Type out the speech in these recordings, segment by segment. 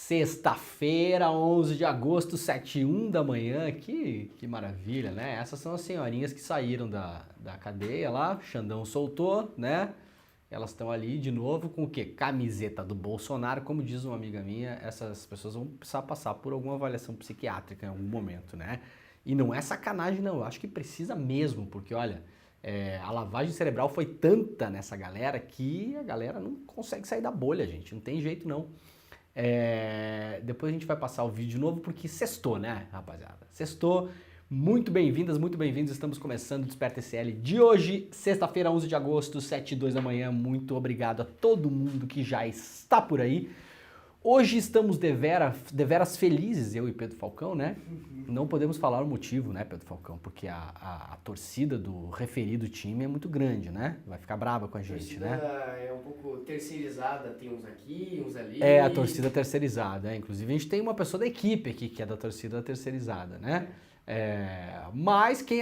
Sexta-feira, 11 de agosto, 7h01 da manhã, que maravilha, né? Essas são as senhorinhas que saíram da cadeia lá, Xandão soltou, né? Elas estão ali de novo com o quê? Camiseta do Bolsonaro, como diz uma amiga minha, essas pessoas vão precisar passar por alguma avaliação psiquiátrica em algum momento, né? E não é sacanagem não, eu acho que precisa mesmo, porque olha, a lavagem cerebral foi tanta nessa galera que a galera não consegue sair da bolha, gente, não tem jeito não. Depois a gente vai passar o vídeo de novo porque sextou, né, rapaziada? Sextou. Muito bem-vindas, muito bem-vindos. Estamos começando o Desperta SL de hoje, sexta-feira, 11 de agosto, 7h02 da manhã. Muito obrigado a todo mundo que já está por aí. Hoje estamos deveras felizes, eu e Pedro Falcão, né? Não podemos falar o motivo, né, Pedro Falcão? Porque a torcida do referido time é muito grande, né? Vai ficar brava com a gente, né? A torcida é um pouco terceirizada, tem uns aqui, uns ali. É a torcida terceirizada, Inclusive a gente tem uma pessoa da equipe aqui que é da torcida terceirizada, né? Mas quem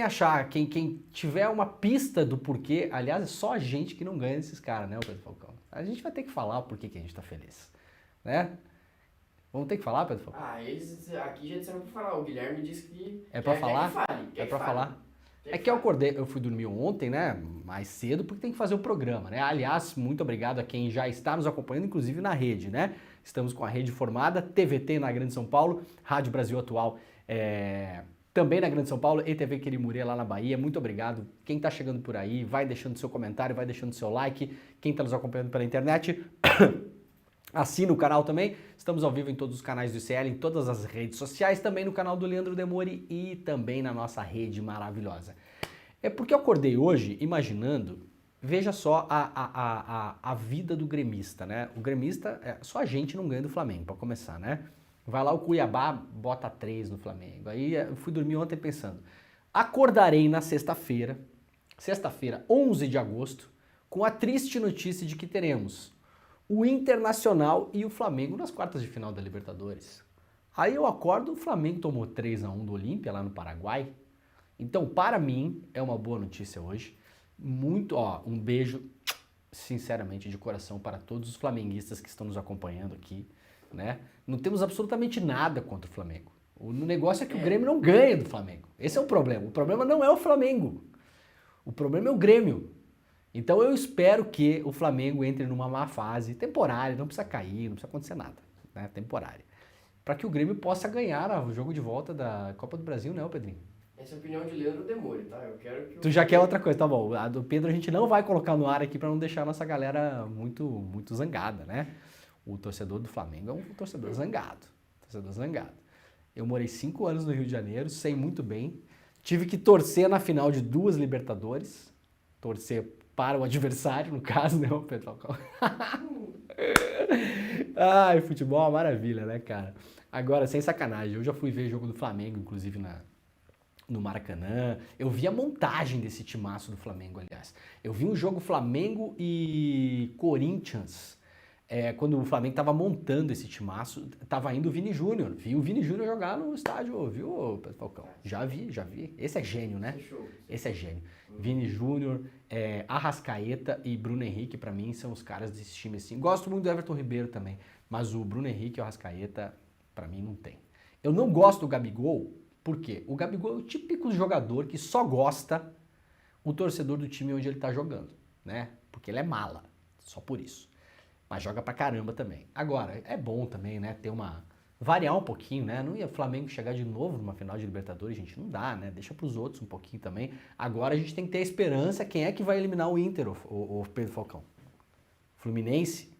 tiver uma pista do porquê, aliás, é só a gente que não ganha desses caras, né, o Pedro Falcão? A gente vai ter que falar o porquê que a gente tá feliz, né? Vamos ter que falar, Pedro Falcão? Eles aqui já disseram pra falar, o Guilherme disse que... É pra falar? Quer que fale, É pra falar? É que eu acordei, eu fui dormir ontem, né, mais cedo, porque tem que fazer o programa, né? Aliás, muito obrigado a quem já está nos acompanhando, inclusive na rede, né? Estamos com a rede formada, TVT na Grande São Paulo, Rádio Brasil Atual também na Grande São Paulo e TV Querimurê lá na Bahia. Muito obrigado. Quem tá chegando por aí, vai deixando seu comentário, vai deixando seu like. Quem tá nos acompanhando pela internet, assina o canal também. Estamos ao vivo em todos os canais do ICL, em todas as redes sociais, também no canal do Leandro Demori e também na nossa rede maravilhosa. É porque eu acordei hoje imaginando, veja só a vida do gremista, né? O gremista, só a gente não ganha do Flamengo, para começar, né? Vai lá o Cuiabá, bota 3 no Flamengo. Aí eu fui dormir ontem pensando, acordarei na sexta-feira, 11 de agosto, com a triste notícia de que teremos o Internacional e o Flamengo nas quartas de final da Libertadores. Aí eu acordo, o Flamengo tomou 3-1 do Olímpia lá no Paraguai. Então, para mim, é uma boa notícia hoje. Um beijo, sinceramente, de coração para todos os flamenguistas que estão nos acompanhando aqui, né? Não temos absolutamente nada contra o Flamengo. O negócio é que o Grêmio não ganha do Flamengo. Esse é o problema. O problema não é o Flamengo. O problema é o Grêmio. Então eu espero que o Flamengo entre numa má fase temporária, não precisa cair, não precisa acontecer nada, né? Temporária. Para que o Grêmio possa ganhar o jogo de volta da Copa do Brasil, né, Pedrinho? Essa é a opinião de Leandro Demori, tá? Eu quero que... Tu já quer outra coisa, tá bom. A do Pedro a gente não vai colocar no ar aqui para não deixar a nossa galera muito zangada, né? O torcedor do Flamengo é um torcedor zangado. Eu morei 5 anos no Rio de Janeiro, sei muito bem. Tive que torcer na final de 2 Libertadores. Torcer para o adversário, no caso, né, o Pedro Falcão? Ai, futebol é uma maravilha, né, cara? Agora, sem sacanagem, eu já fui ver jogo do Flamengo, inclusive no Maracanã. Eu vi a montagem desse timaço do Flamengo, aliás. Eu vi um jogo Flamengo e Corinthians, quando o Flamengo tava montando esse timaço, tava indo o Vini Júnior. Vi o Vini Júnior jogar no estádio, viu, Pedro Falcão? Já vi. Esse é gênio, né? Esse é gênio. Vini Júnior, Arrascaeta e Bruno Henrique, pra mim, são os caras desse time assim. Gosto muito do Everton Ribeiro também, mas o Bruno Henrique e o Arrascaeta, pra mim, não tem. Eu não gosto do Gabigol, por quê? O Gabigol é o típico jogador que só gosta o torcedor do time onde ele tá jogando, né? Porque ele é mala, só por isso. Mas joga pra caramba também. Agora, é bom também, né, variar um pouquinho, né? Não ia o Flamengo chegar de novo numa final de Libertadores, gente, não dá, né? Deixa pros outros um pouquinho também. Agora a gente tem que ter esperança, quem é que vai eliminar o Inter, o Pedro Falcão? Fluminense?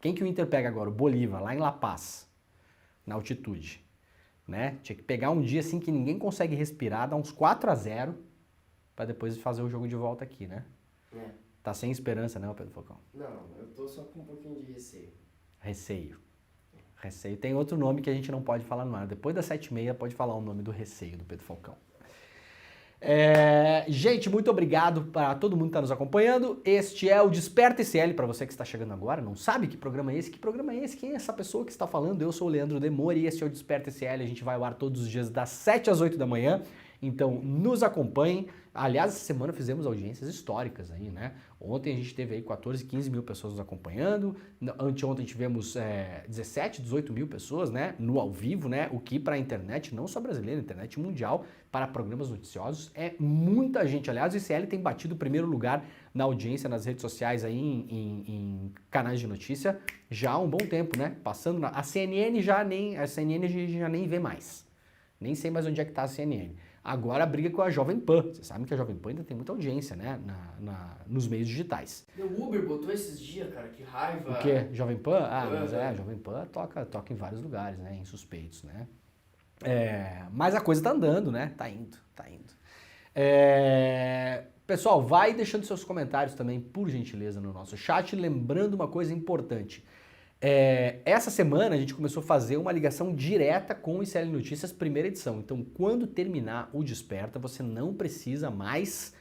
Quem que o Inter pega agora? O Bolívar, lá em La Paz, na altitude, né? Tinha que pegar um dia assim que ninguém consegue respirar, dar uns 4-0 pra depois fazer o jogo de volta aqui, né? Tá sem esperança, né, Pedro Falcão? Não, eu tô só com um pouquinho de receio. Receio. Tem outro nome que a gente não pode falar no ar. Depois das 7h30 pode falar o nome do receio do Pedro Falcão. Gente, muito obrigado para todo mundo que está nos acompanhando. Este é o Desperta SL, para você que está chegando agora, não sabe que programa é esse? Que programa é esse? Quem é essa pessoa que está falando? Eu sou o Leandro Demori e este é o Desperta SL. A gente vai ao ar todos os dias das 7 às 8 da manhã. Então, nos acompanhem. Aliás, essa semana fizemos audiências históricas aí, né? Ontem a gente teve aí 14, 15 mil pessoas nos acompanhando. Anteontem tivemos 17, 18 mil pessoas, né? No ao vivo, né? O que para a internet, não só brasileira, internet mundial, para programas noticiosos, é muita gente. Aliás, o ICL tem batido o primeiro lugar na audiência nas redes sociais aí em canais de notícia já há um bom tempo, né? Passando a CNN já nem vê mais. Nem sei mais onde é que tá a CNN. Agora briga com a Jovem Pan. Vocês sabem que a Jovem Pan ainda tem muita audiência, né? Nos meios digitais. O Uber botou esses dias, cara, que raiva. O quê? Jovem Pan? Ah, mas a Jovem Pan toca em vários lugares, né? Em suspeitos, né? Mas a coisa tá andando, né? Tá indo. Pessoal, vai deixando seus comentários também, por gentileza, no nosso chat. Lembrando uma coisa importante. Essa semana a gente começou a fazer uma ligação direta com o ICL Notícias, primeira edição. Então, quando terminar o Desperta, você não precisa mais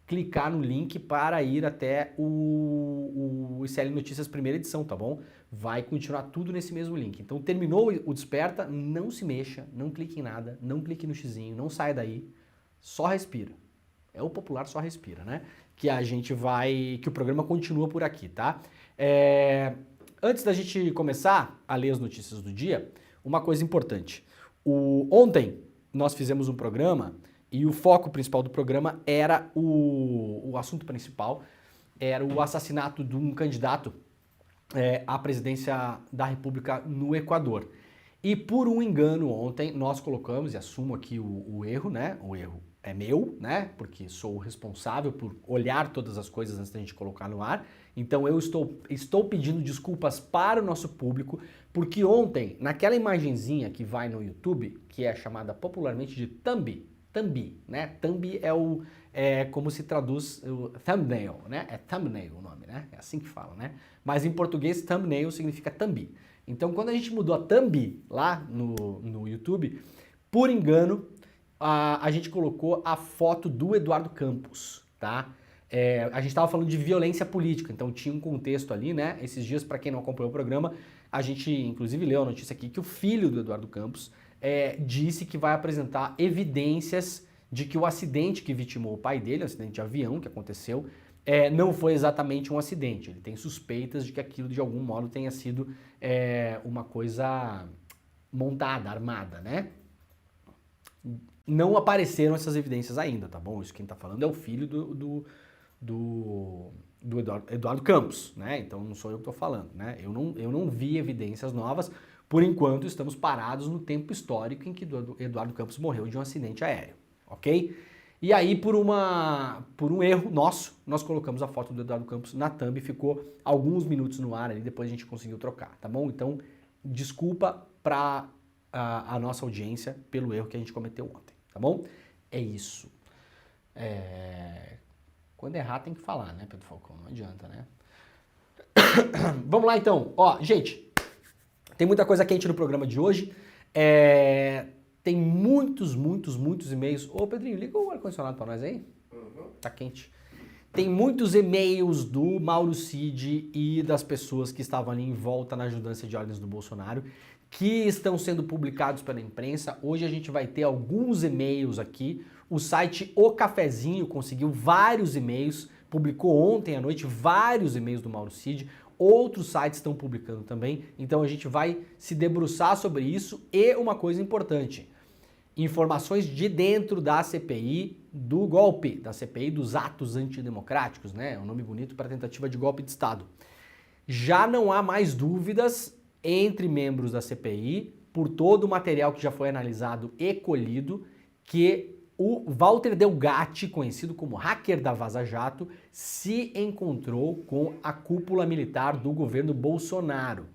clicar no link para ir até o ICL Notícias, primeira edição, tá bom? Vai continuar tudo nesse mesmo link. Então, terminou o Desperta, não se mexa, não clique em nada, não clique no xizinho, não saia daí, só respira. É o popular só respira, né? Que o programa continua por aqui, tá? Antes da gente começar a ler as notícias do dia, uma coisa importante. Ontem nós fizemos um programa e o foco principal do programa era o assunto principal, era o assassinato de um candidato à presidência da República no Equador. E por um engano ontem nós colocamos, e assumo aqui o erro, né? O erro é meu, né? Porque sou o responsável por olhar todas as coisas antes da gente colocar no ar. Então eu estou pedindo desculpas para o nosso público, porque ontem, naquela imagenzinha que vai no YouTube, que é chamada popularmente de thumb, né? Thumb é como se traduz o thumbnail, né? É thumbnail o nome, né? É assim que fala, né? Mas em português, thumbnail significa thumb. Então quando a gente mudou a thumb lá no YouTube, por engano, a gente colocou a foto do Eduardo Campos, tá? A gente estava falando de violência política, então tinha um contexto ali, né? Esses dias, para quem não acompanhou o programa, a gente inclusive leu a notícia aqui que o filho do Eduardo Campos disse que vai apresentar evidências de que o acidente que vitimou o pai dele, o acidente de avião que aconteceu, não foi exatamente um acidente. Ele tem suspeitas de que aquilo de algum modo tenha sido uma coisa montada, armada, né? Não apareceram essas evidências ainda, tá bom? Isso quem tá falando é o filho do Eduardo Campos, né? Então não sou eu que tô falando, né? Eu não vi evidências novas. Por enquanto estamos parados no tempo histórico em que Eduardo Campos morreu de um acidente aéreo, ok? E aí por um erro nosso, nós colocamos a foto do Eduardo Campos na thumb, ficou alguns minutos no ar ali, depois a gente conseguiu trocar, tá bom? Então desculpa pra a nossa audiência pelo erro que a gente cometeu ontem, tá bom? É isso. Quando errar tem que falar, né, Pedro Falcão? Não adianta, né? Vamos lá então. Ó, gente, tem muita coisa quente no programa de hoje. Tem muitos e-mails. Ô, Pedrinho, liga o ar-condicionado pra nós aí. Uhum. Tá quente. Tem muitos e-mails do Mauro Cid e das pessoas que estavam ali em volta na ajudância de ordens do Bolsonaro, que estão sendo publicados pela imprensa. Hoje a gente vai ter alguns e-mails aqui. O site O Cafezinho conseguiu vários e-mails, publicou ontem à noite vários e-mails do Mauro Cid. Outros sites estão publicando também. Então a gente vai se debruçar sobre isso. E uma coisa importante, informações de dentro da CPI do golpe, da CPI dos atos antidemocráticos, né? É um nome bonito para tentativa de golpe de Estado. Já não há mais dúvidas entre membros da CPI, por todo o material que já foi analisado e colhido, que o Walter Delgatti, conhecido como hacker da Vaza Jato, se encontrou com a cúpula militar do governo Bolsonaro.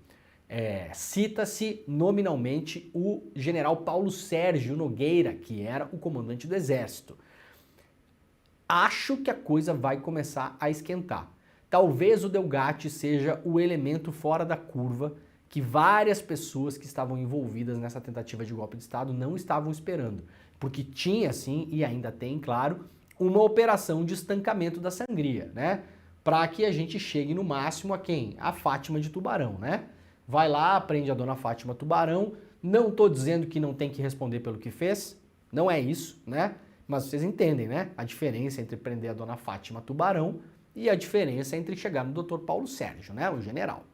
Cita-se nominalmente o general Paulo Sérgio Nogueira, que era o comandante do Exército. Acho que a coisa vai começar a esquentar. Talvez o Delgatti seja o elemento fora da curva que várias pessoas que estavam envolvidas nessa tentativa de golpe de Estado não estavam esperando. Porque tinha, sim, e ainda tem, claro, uma operação de estancamento da sangria, né? Para que a gente chegue no máximo a quem? A Fátima de Tubarão, né? Vai lá, prende a dona Fátima Tubarão. Não tô dizendo que não tem que responder pelo que fez, não é isso, né? Mas vocês entendem, né? A diferença entre prender a dona Fátima Tubarão e a diferença entre chegar no Dr. Paulo Sérgio, né? O general.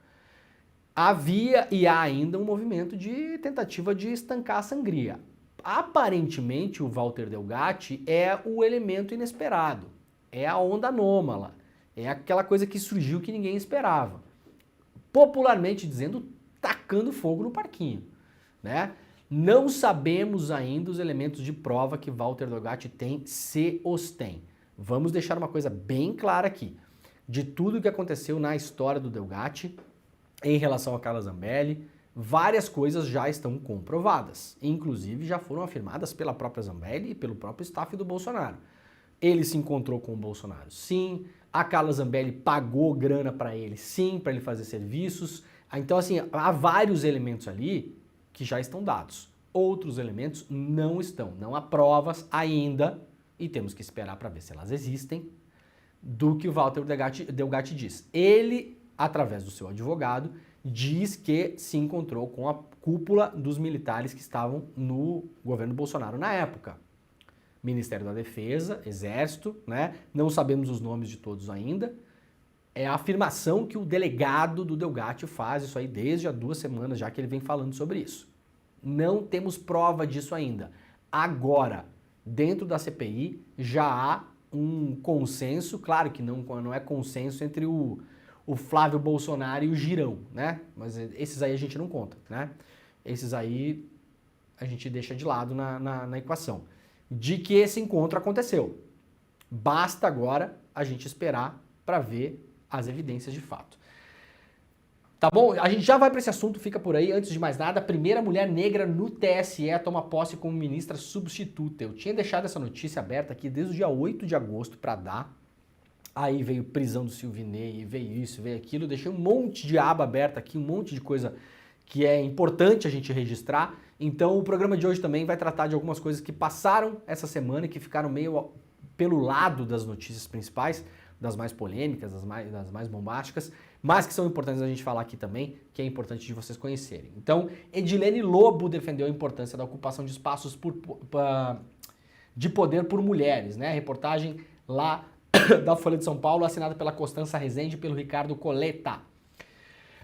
Havia e há ainda um movimento de tentativa de estancar a sangria. Aparentemente, o Walter Delgatti é o elemento inesperado, é a onda anômala, é aquela coisa que surgiu que ninguém esperava. Popularmente dizendo, tacando fogo no parquinho, né? Não sabemos ainda os elementos de prova que Walter Delgatti tem, se os tem. Vamos deixar uma coisa bem clara aqui. De tudo que aconteceu na história do Delgatti, em relação a Carla Zambelli, várias coisas já estão comprovadas. Inclusive já foram afirmadas pela própria Zambelli e pelo próprio staff do Bolsonaro. Ele se encontrou com o Bolsonaro, sim. A Carla Zambelli pagou grana para ele, sim, para ele fazer serviços. Então, assim, há vários elementos ali que já estão dados. Outros elementos não estão. Não há provas ainda, e temos que esperar para ver se elas existem, do que o Walter Delgatti diz. Ele, através do seu advogado, diz que se encontrou com a cúpula dos militares que estavam no governo Bolsonaro na época. Ministério da Defesa, Exército, né? Não sabemos os nomes de todos ainda. É a afirmação que o delegado do Delgatti faz isso aí desde há 2 semanas, já que ele vem falando sobre isso. Não temos prova disso ainda. Agora, dentro da CPI, já há um consenso, claro que não é consenso entre o Flávio Bolsonaro e o Girão, né? Mas esses aí a gente não conta, né? Esses aí a gente deixa de lado na equação. De que esse encontro aconteceu. Basta agora a gente esperar para ver as evidências de fato. Tá bom? A gente já vai para esse assunto, fica por aí. Antes de mais nada, a primeira mulher negra no TSE toma posse como ministra substituta. Eu tinha deixado essa notícia aberta aqui desde o dia 8 de agosto para dar. Aí veio prisão do Silvinei, veio isso, veio aquilo. Eu deixei um monte de aba aberta aqui, um monte de coisa que é importante a gente registrar. Então o programa de hoje também vai tratar de algumas coisas que passaram essa semana e que ficaram meio pelo lado das notícias principais, das mais polêmicas, das mais bombásticas, mas que são importantes a gente falar aqui também, que é importante de vocês conhecerem. Então, Edilene Lobo defendeu a importância da ocupação de espaços de poder por mulheres, né? Reportagem lá da Folha de São Paulo, assinada pela Constança Rezende e pelo Ricardo Coletta.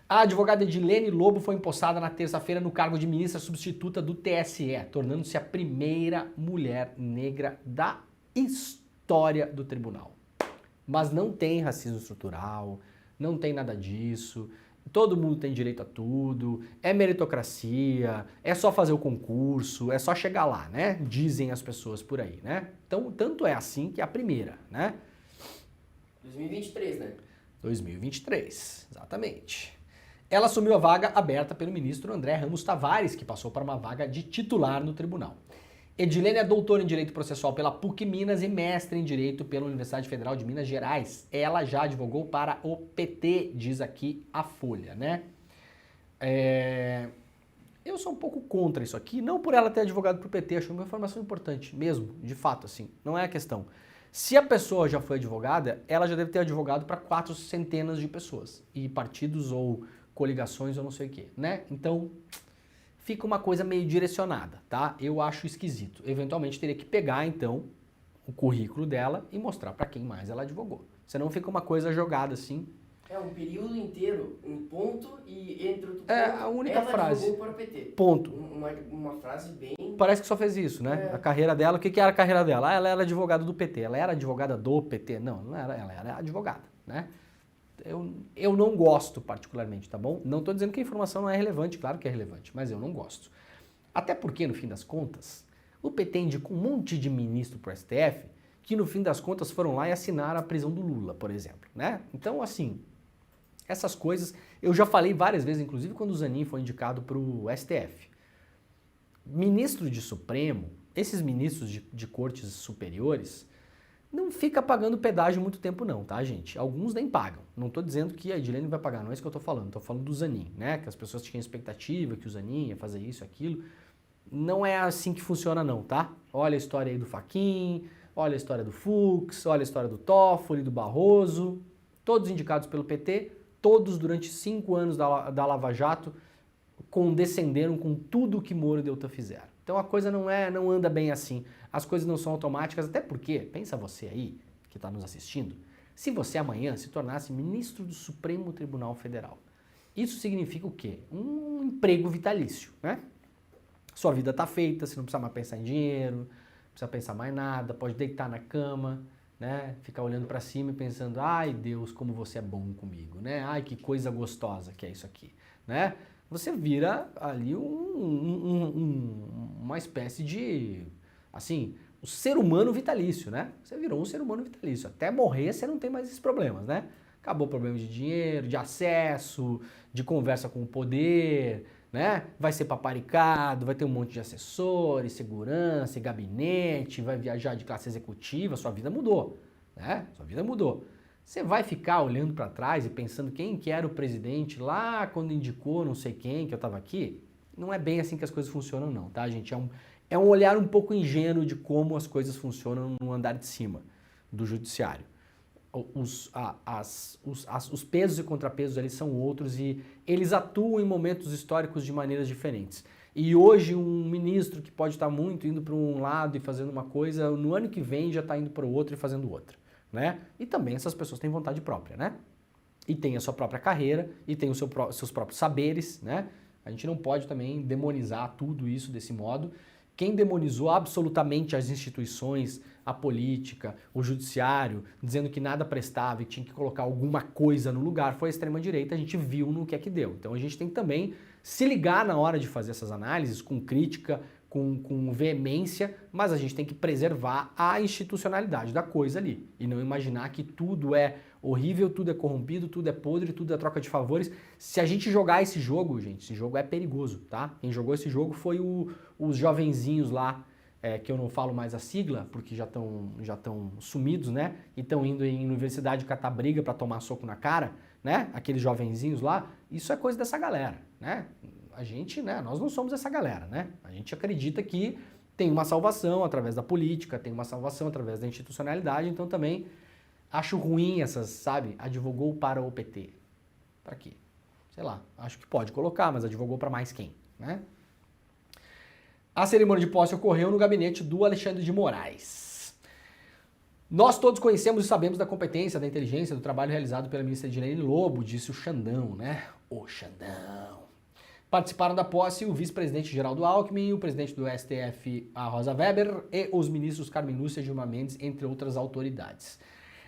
A advogada Edilene Lobo foi empossada na terça-feira no cargo de ministra substituta do TSE, tornando-se a primeira mulher negra da história do tribunal. Mas não tem racismo estrutural, não tem nada disso, todo mundo tem direito a tudo, é meritocracia, é só fazer o concurso, é só chegar lá, né? Dizem as pessoas por aí, né? Então, tanto é assim que é a primeira, né? 2023, né? 2023, exatamente. Ela assumiu a vaga aberta pelo ministro André Ramos Tavares, que passou para uma vaga de titular no tribunal. Edilene é doutora em Direito Processual pela PUC Minas e mestre em Direito pela Universidade Federal de Minas Gerais. Ela já advogou para o PT, diz aqui a Folha, né? Eu sou um pouco contra isso aqui, não por ela ter advogado para o PT, acho uma informação importante mesmo, de fato, assim, não é a questão. Se a pessoa já foi advogada, ela já deve ter advogado para 4 centenas de pessoas, e partidos ou coligações ou não sei o quê, né? Então, fica uma coisa meio direcionada, tá? Eu acho esquisito. Eventualmente teria que pegar, então, o currículo dela e mostrar para quem mais ela advogou. Senão fica uma coisa jogada assim. É um período inteiro, um ponto e entre outro ponto. É a única ela frase. advogou para o PT. Ponto. Uma frase bem... Parece que só fez isso, né? A carreira dela, o que era a carreira dela? Ela era advogada do PT. Ela era advogada do PT? Não, não era. Ela era advogada, né? Eu não gosto particularmente, tá bom? Não estou dizendo que a informação não é relevante, claro que é relevante, mas eu não gosto. Até porque, no fim das contas, o PT indicou um monte de ministro pro STF que, no fim das contas, foram lá e assinaram a prisão do Lula, por exemplo, né? Então, assim, essas coisas... Eu já falei várias vezes, inclusive quando o Zanin foi indicado pro STF. Ministro de Supremo, esses ministros de cortes superiores... não fica pagando pedágio muito tempo não, tá, gente? Alguns nem pagam. Não tô dizendo que a Edilene vai pagar, não é isso que eu tô falando. Tô falando do Zanin, né? Que as pessoas tinham expectativa que o Zanin ia fazer isso, aquilo. Não é assim que funciona não, tá? Olha a história aí do Fachin, olha a história do Fux, olha a história do Toffoli, do Barroso. Todos indicados pelo PT, todos durante 5 anos da Lava Jato condescenderam com tudo que Moro e Deltan fizeram. Então a coisa não anda bem assim. as coisas não são automáticas, até porque, pensa você aí, que está nos assistindo, se você amanhã se tornasse ministro do Supremo Tribunal Federal, isso significa o quê? Um emprego vitalício, né? Sua vida está feita, você não precisa mais pensar em dinheiro, não precisa pensar mais nada, pode deitar na cama, né? Ficar olhando para cima e pensando, ai Deus, como você é bom comigo, né? Ai, que coisa gostosa que é isso aqui, né? Você vira ali uma espécie de, assim, o ser humano vitalício, né? Você virou um ser humano vitalício. Até morrer você não tem mais esses problemas, né? Acabou o problema de dinheiro, de acesso, de conversa com o poder, né? Vai ser paparicado, vai ter um monte de assessores, segurança, gabinete, vai viajar de classe executiva, sua vida mudou, né? Sua vida mudou. Você vai ficar olhando para trás e pensando quem que era o presidente lá quando indicou não sei quem que eu estava aqui? Não é bem assim que as coisas funcionam não, tá, gente? É um olhar um pouco ingênuo de como as coisas funcionam no andar de cima do judiciário. Os pesos e contrapesos ali são outros e eles atuam em momentos históricos de maneiras diferentes. E hoje um ministro que pode estar muito indo para um lado e fazendo uma coisa, no ano que vem já está indo para o outro e fazendo outra, né? E também essas pessoas têm vontade própria, né? E tem a sua própria carreira e tem seus próprios saberes, né? A gente não pode também demonizar tudo isso desse modo. Quem demonizou absolutamente as instituições, a política, o judiciário, dizendo que nada prestava e tinha que colocar alguma coisa no lugar, foi a extrema-direita, a gente viu no que é que deu. Então a gente tem que também se ligar na hora de fazer essas análises com crítica, com veemência, mas a gente tem que preservar a institucionalidade da coisa ali e não imaginar que tudo é horrível, tudo é corrompido, tudo é podre, tudo é troca de favores. Se a gente jogar esse jogo, gente, esse jogo é perigoso, tá? Quem jogou esse jogo foi os jovenzinhos lá, que eu não falo mais a sigla, porque já estão sumidos, né? E estão indo em universidade catar briga para tomar soco na cara, né? Aqueles jovenzinhos lá, isso é coisa dessa galera, né? A gente, né, nós não somos essa galera, né? A gente acredita que tem uma salvação através da política, tem uma salvação através da institucionalidade, então também acho ruim essas, sabe, advogou para o PT. Para quê? Sei lá, acho que pode colocar, mas advogou para mais quem, né? A cerimônia de posse ocorreu no gabinete do Alexandre de Moraes. Nós todos conhecemos e sabemos da competência, da inteligência, do trabalho realizado pela ministra Edilene Lobo, disse o Xandão, né? O Xandão. Participaram da posse o vice-presidente Geraldo Alckmin, o presidente do STF, a Rosa Weber, e os ministros Carmen Lúcia e Gilmar Mendes, entre outras autoridades.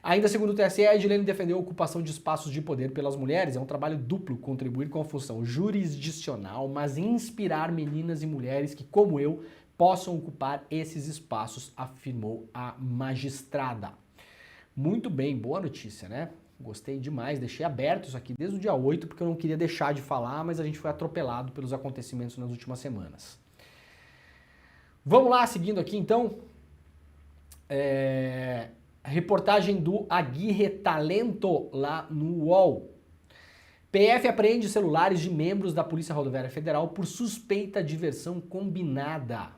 Ainda segundo o TSE, a Edilene defendeu a ocupação de espaços de poder pelas mulheres. É um trabalho duplo contribuir com a função jurisdicional, mas inspirar meninas e mulheres que, como eu, possam ocupar esses espaços, afirmou a magistrada. Muito bem, boa notícia, né? Gostei demais, deixei aberto isso aqui desde o dia 8, porque eu não queria deixar de falar, mas a gente foi atropelado pelos acontecimentos nas últimas semanas. Vamos lá, seguindo aqui então. A reportagem do Aguirre Talento lá no UOL. PF apreende celulares de membros da Polícia Rodoviária Federal por suspeita de versão combinada.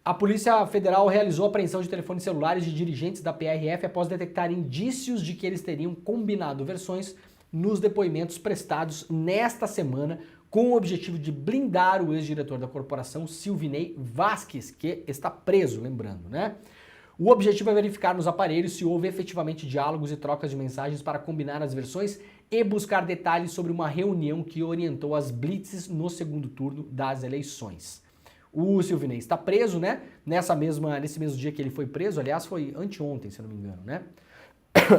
A Polícia Federal realizou a apreensão de telefones celulares de dirigentes da PRF após detectar indícios de que eles teriam combinado versões nos depoimentos prestados nesta semana com o objetivo de blindar o ex-diretor da corporação, Silvinei Vasquez, que está preso, lembrando, né? O objetivo é verificar nos aparelhos se houve efetivamente diálogos e trocas de mensagens para combinar as versões e buscar detalhes sobre uma reunião que orientou as blitzes no segundo turno das eleições. O Silvinei está preso, né? Nesse mesmo dia que ele foi preso, aliás, foi anteontem, se eu não me engano, né?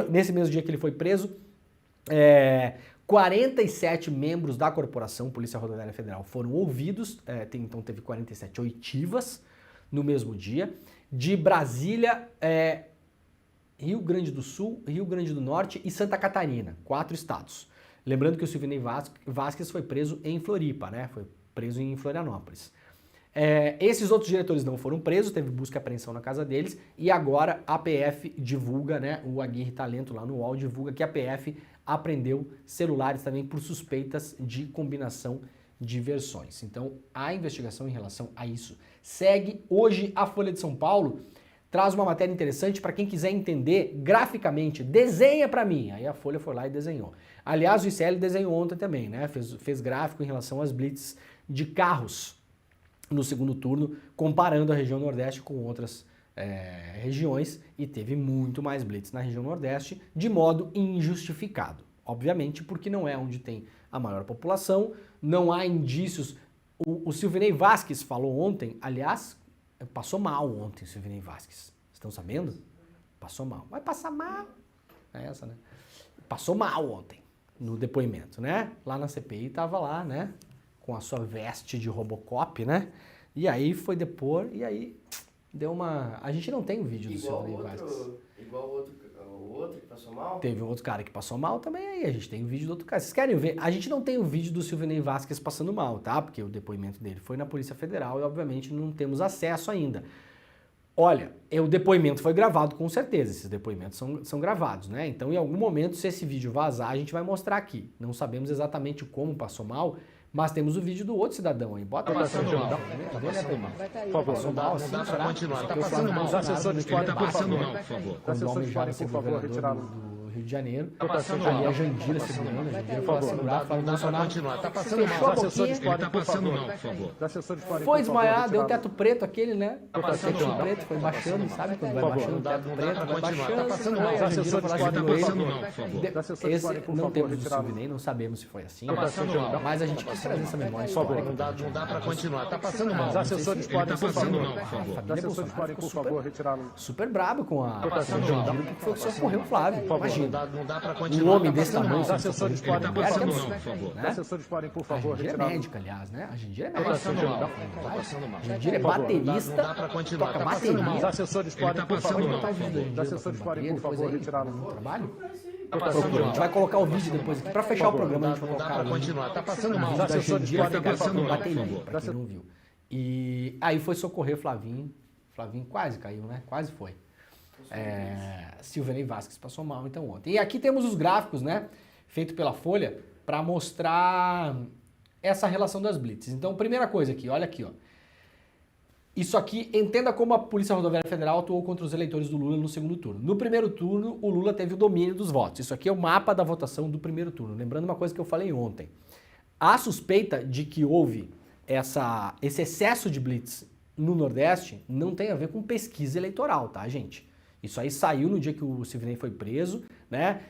Nesse mesmo dia que ele foi preso, 47 membros da corporação Polícia Rodoviária Federal foram ouvidos, então teve 47 oitivas no mesmo dia. De Brasília, Rio Grande do Sul, Rio Grande do Norte e Santa Catarina, 4 estados. Lembrando que o Silvinei Vasquez foi preso em Floripa, né? Foi preso em Florianópolis. Esses outros diretores não foram presos, teve busca e apreensão na casa deles, e agora a PF divulga, né, o Aguirre Talento lá no UOL divulga que a PF apreendeu celulares também por suspeitas de combinação de versões. Então, a investigação em relação a isso segue. Hoje, a Folha de São Paulo traz uma matéria interessante para quem quiser entender graficamente. Desenha para mim. Aí a Folha foi lá e desenhou. Aliás, o ICL desenhou ontem também, né? Fez gráfico em relação às blitz de carros. no segundo turno, comparando a região Nordeste com outras regiões, e teve muito mais blitz na região Nordeste, de modo injustificado. Obviamente, porque não é onde tem a maior população, não há indícios. O Silvinei Vasquez falou ontem, aliás, passou mal ontem o Silvinei Vasquez. Estão sabendo? Passou mal. Vai passar mal. É essa, né? Passou mal ontem no depoimento, né? Lá na CPI estava lá, né? Com a sua veste de Robocop, né? E aí foi depor, e aí deu uma... A gente não tem o vídeo do Silvinei Vasquez. Igual o outro que passou mal? Teve um outro cara que passou mal também, aí a gente tem o vídeo do outro cara. Vocês querem ver? A gente não tem o vídeo do Silvinei Vasquez passando mal, tá? Porque o depoimento dele foi na Polícia Federal e obviamente não temos acesso ainda. Olha, o depoimento foi gravado com certeza, esses depoimentos são gravados, né? Então em algum momento, se esse vídeo vazar, a gente vai mostrar aqui. Não sabemos exatamente como passou mal, mas temos o vídeo do outro cidadão aí. Bota aí. Tá passando mal. Por favor, passou mal, assim, não dá pra continuar. Tá passando mal. Os assessores podem, por favor. Os assessores podem, por favor, retirá-lo do Rio de Janeiro. Tá passando ali mal. a Jandira segurando, a Jandira foi segurar, fala, Não dá pra continuar. Tá passando mal. Os assessores podem, por favor. Os assessores podem, foi desmaiar, deu teto preto aquele, né? Tá passando teto mal. preto, foi baixando, sabe? Quando vai baixando o teto preto, vai baixando. Tá passando mal. Os assessores podem, por favor. Esse não temos o Silvinei, não sabemos se foi assim. Tá passando mal. Mas a gente quis trazer essa memória Por favor, histórica. não dá pra continuar. Tá passando mal. Os assessores podem, por favor. Os assessores podem, por favor, retirá-lo. Super brabo com a passando mal. Jandira, o que foi que socorreu o Flávio? Por favor, Imagina. não dá pra Um continuar. homem desse tamanho, Os assessores podem, por mulher, que favor. absurdo, Os né? assessores podem, por A favor, Jandira é retirá-lo. médica, aliás, né? A Jandira é Tá médica. passando mal. Tá passando mal. A Jandira é Por favor, baterista, não dá pra continuar. toca Tá passando mal. Os bateria. assessores podem, por favor. Botar o vídeo da Os Jandira assessores tocando podem, por bateria, favor, depois aí, retirá-lo. no trabalho. Tá passando Procura. A mal. gente vai colocar o vídeo depois aqui. Pra fechar o programa, a gente vai Não dá colocar pra o vídeo. continuar. Tá passando mal. Os Da assessores Jandira podem, por tocando favor. bateria, pra quem não viu. E aí foi socorrer Flavinho. Flavinho quase caiu, né? Quase foi. Silvinei Vasquez passou mal então ontem. E aqui temos os gráficos, né? Feito pela Folha para mostrar essa relação das blitzes. Então, primeira coisa aqui, olha aqui, ó. Isso aqui, entenda como a Polícia Rodoviária Federal atuou contra os eleitores do Lula no segundo turno. No primeiro turno, o Lula teve o domínio dos votos. Isso aqui é o mapa da votação do primeiro turno. Lembrando uma coisa que eu falei ontem. A suspeita de que houve esse excesso de blitz no Nordeste não tem a ver com pesquisa eleitoral, tá, gente? Isso aí saiu no dia que o Silvinei foi preso, né?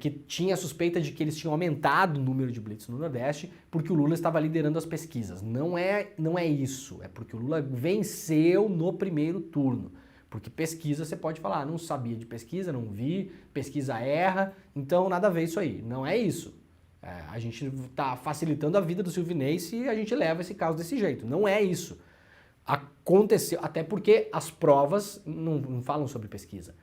Que tinha a suspeita de que eles tinham aumentado o número de blitz no Nordeste porque o Lula estava liderando as pesquisas. Não é isso. É porque o Lula venceu no primeiro turno. Porque pesquisa você pode falar, não sabia de pesquisa, não vi, pesquisa erra, então nada a ver isso aí. Não é isso. A gente está facilitando a vida do Silvinei se a gente leva esse caso desse jeito. Não é isso. Aconteceu, até porque as provas não falam sobre pesquisa.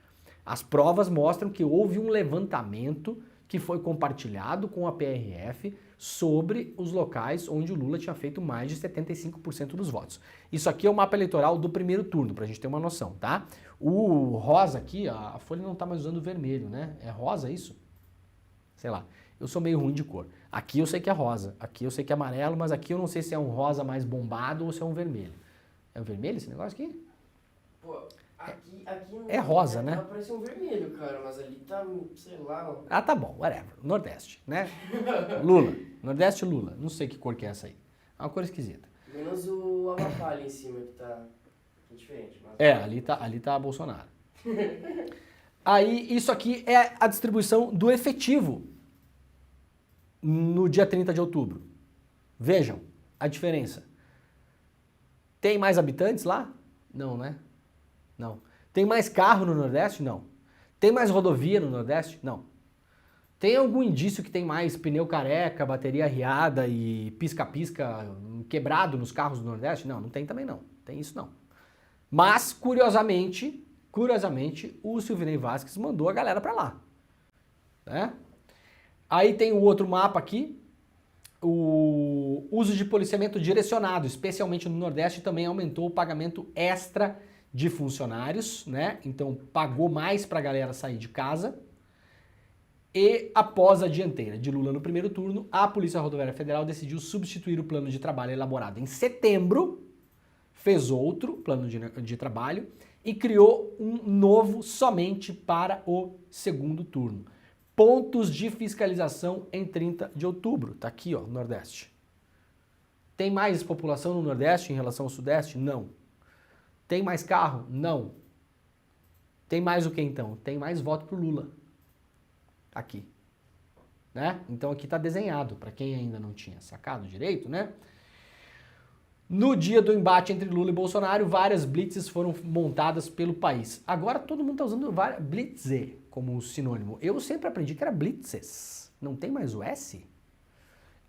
As provas mostram que houve um levantamento que foi compartilhado com a PRF sobre os locais onde o Lula tinha feito mais de 75% dos votos. Isso aqui é o mapa eleitoral do primeiro turno, pra gente ter uma noção, tá? O rosa aqui, a Folha não tá mais usando o vermelho, né? É rosa isso? Sei lá. Eu sou meio ruim de cor. Aqui eu sei que é rosa, aqui eu sei que é amarelo, mas aqui eu não sei se é um rosa mais bombado ou se é um vermelho. É um vermelho esse negócio aqui? Pô, aqui não É rosa, né? Parece um vermelho, cara, mas ali tá, sei lá. Ah, tá bom, whatever. Nordeste, né? Lula. Nordeste Lula. Não sei que cor que é essa aí. É uma cor esquisita. Menos o Amapá ali em cima que tá diferente. Mas... Ali tá Bolsonaro. Aí, isso aqui é a distribuição do efetivo no dia 30 de outubro. Vejam a diferença. Tem mais habitantes lá? Não, né? Não. Tem mais carro no Nordeste? Não. Tem mais rodovia no Nordeste? Não. Tem algum indício que tem mais pneu careca, bateria arriada e pisca-pisca quebrado nos carros do Nordeste? Não, não tem também não. Tem isso não. Mas, curiosamente, o Silvinei Vasquez mandou a galera pra lá. Né? Aí tem o outro mapa aqui. O uso de policiamento direcionado, especialmente no Nordeste, também aumentou o pagamento extra de funcionários, né? Então pagou mais para a galera sair de casa. E após a dianteira de Lula no primeiro turno, a Polícia Rodoviária Federal decidiu substituir o plano de trabalho elaborado em setembro, fez outro plano de trabalho e criou um novo somente para o segundo turno. Pontos de fiscalização em 30 de outubro. Tá aqui, ó, Nordeste. Tem mais população no Nordeste em relação ao Sudeste? Não. Tem mais carro? Não. Tem mais o que então? Tem mais voto pro Lula. Aqui. Né? Então aqui está desenhado, para quem ainda não tinha sacado direito, né? No dia do embate entre Lula e Bolsonaro, várias blitzes foram montadas pelo país. Agora todo mundo está usando blitze como sinônimo. Eu sempre aprendi que era blitzes. Não tem mais o S?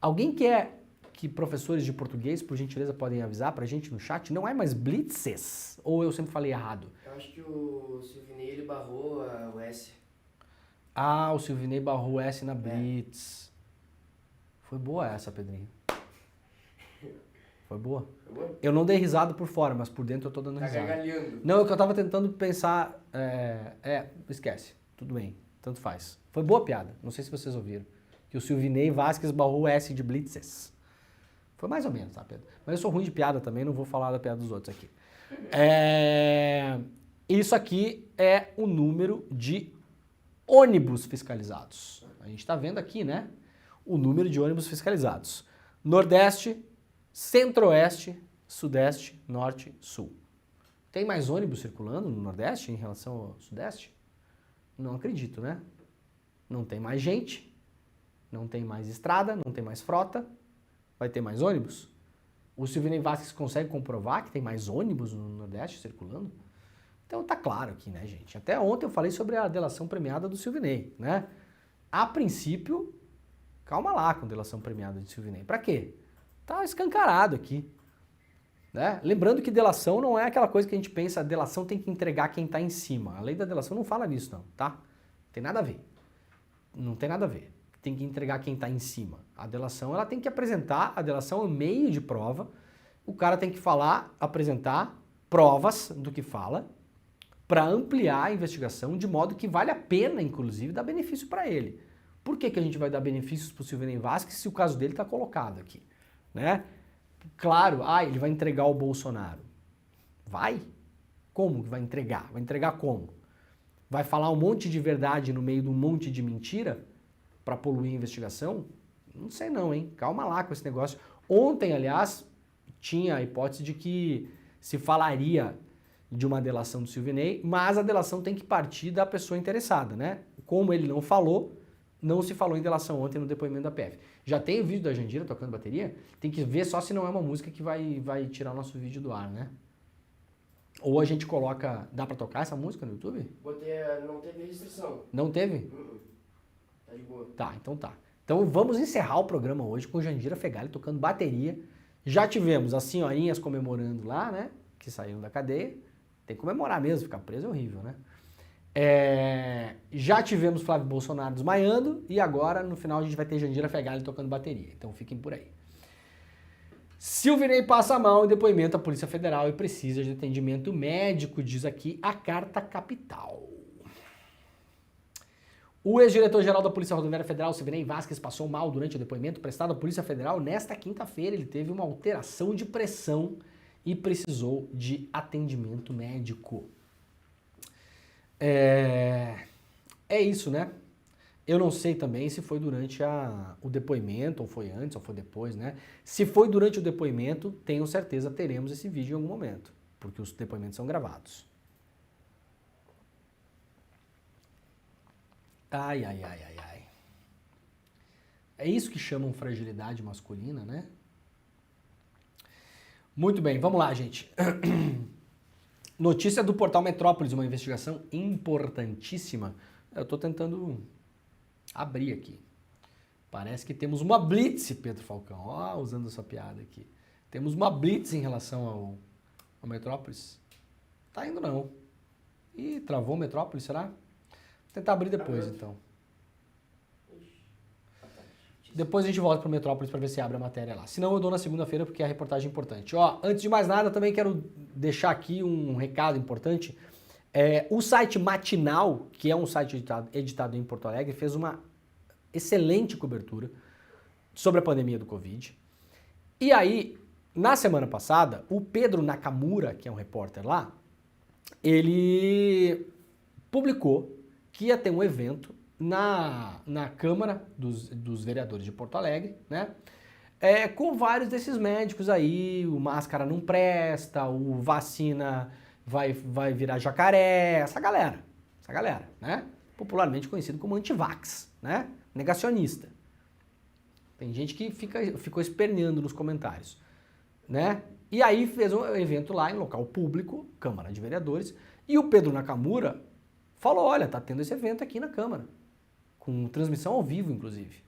Alguém quer que professores de português, por gentileza, podem avisar pra gente no chat? Não é mais blitzes? Ou eu sempre falei errado? Eu acho que o Silvinei, ele barrou o S. Ah, o Silvinei barrou o S na blitz. Foi boa essa, Pedrinho. Foi boa? Foi boa? Eu não dei risada por fora, mas por dentro eu tô dando Tá risada. gargalhando. Não, é que eu tava tentando pensar... esquece. Tudo bem. Tanto faz. Foi boa piada. Não sei se vocês ouviram. Que o Silvinei Vasquez barrou o S de blitzes. Foi mais ou menos, tá, Pedro? Mas eu sou ruim de piada também, não vou falar da piada dos outros aqui. Isso aqui é o número de ônibus fiscalizados. A gente tá vendo aqui, né? O número de ônibus fiscalizados. Nordeste, Centro-Oeste, Sudeste, Norte, Sul. Tem mais ônibus circulando no Nordeste em relação ao Sudeste? Não acredito, né? Não tem mais gente, não tem mais estrada, não tem mais frota. Vai ter mais ônibus? O Silvinei Vasquez consegue comprovar que tem mais ônibus no Nordeste circulando? Então tá claro aqui, né, gente? Até ontem eu falei sobre a delação premiada do Silvinei, né? A princípio, calma lá com a delação premiada de Silvinei. Pra quê? Tá escancarado aqui. Né? Lembrando que delação não é aquela coisa que a gente pensa, a delação tem que entregar quem tá em cima. A lei da delação não fala nisso, não, tá? Não tem nada a ver. Não tem nada a ver. Tem que entregar quem está em cima. A delação, ela tem que apresentar, a delação é um meio de prova, o cara tem que falar, apresentar provas do que fala, para ampliar a investigação, de modo que vale a pena, inclusive, dar benefício para ele. Por que a gente vai dar benefícios para o Silvinei Vasquez se o caso dele está colocado aqui? Né? Claro, ele vai entregar o Bolsonaro. Vai? Como que vai entregar? Vai entregar como? Vai falar um monte de verdade no meio de um monte de mentira para poluir a investigação? Não sei não, hein? Calma lá com esse negócio. Ontem, aliás, tinha a hipótese de que se falaria de uma delação do Silvinei, mas a delação tem que partir da pessoa interessada, né? Como ele não falou, não se falou em delação ontem no depoimento da PF. Já tem o vídeo da Jandira tocando bateria? Tem que ver só se não é uma música que vai tirar o nosso vídeo do ar, né? Ou a gente coloca... Dá pra tocar essa música no YouTube? Não teve restrição. Não teve? Tá de boa. Tá, então tá. Então vamos encerrar o programa hoje com Jandira Fegali tocando bateria. Já tivemos as senhorinhas comemorando lá, né? Que saíram da cadeia. Tem que comemorar mesmo, ficar preso é horrível, né? Já tivemos Flávio Bolsonaro desmaiando e agora no final a gente vai ter Jandira Fegali tocando bateria. Então fiquem por aí. Silvinei passa mal em depoimento à Polícia Federal e precisa de atendimento médico, diz aqui a Carta Capital. O ex-diretor-geral da Polícia Rodoviária Federal, Silvinei Vasquez, passou mal durante o depoimento prestado à Polícia Federal. Nesta quinta-feira ele teve uma alteração de pressão e precisou de atendimento médico. É isso, né? Eu não sei também se foi durante o depoimento, ou foi antes, ou foi depois, né? Se foi durante o depoimento, tenho certeza teremos esse vídeo em algum momento, porque os depoimentos são gravados. Ai. É isso que chamam fragilidade masculina, né? Muito bem, vamos lá, gente. Notícia do portal Metrópolis, uma investigação importantíssima. Eu estou tentando abrir aqui. Parece que temos uma blitz, Pedro Falcão. Ó, usando essa piada aqui. Temos uma blitz em relação ao Metrópolis. Tá indo não. Ih, travou o Metrópolis, será? Vou tentar abrir depois, então. Depois a gente volta para o Metrópolis para ver se abre a matéria lá. Se não, eu dou na segunda-feira porque a reportagem é importante. Ó, antes de mais nada, também quero deixar aqui um recado importante. O site Matinal, que é um site editado em Porto Alegre, fez uma excelente cobertura sobre a pandemia do Covid. E aí, na semana passada, o Pedro Nakamura, que é um repórter lá, ele publicou que ia ter um evento na Câmara dos Vereadores de Porto Alegre, né? com vários desses médicos aí, o máscara não presta, o vacina vai virar jacaré, essa galera, né? Popularmente conhecido como antivax, né? Negacionista. Tem gente que ficou esperneando nos comentários, né? E aí fez um evento lá em local público, Câmara de Vereadores, e o Pedro Nakamura falou, olha, tá tendo esse evento aqui na Câmara, com transmissão ao vivo, inclusive,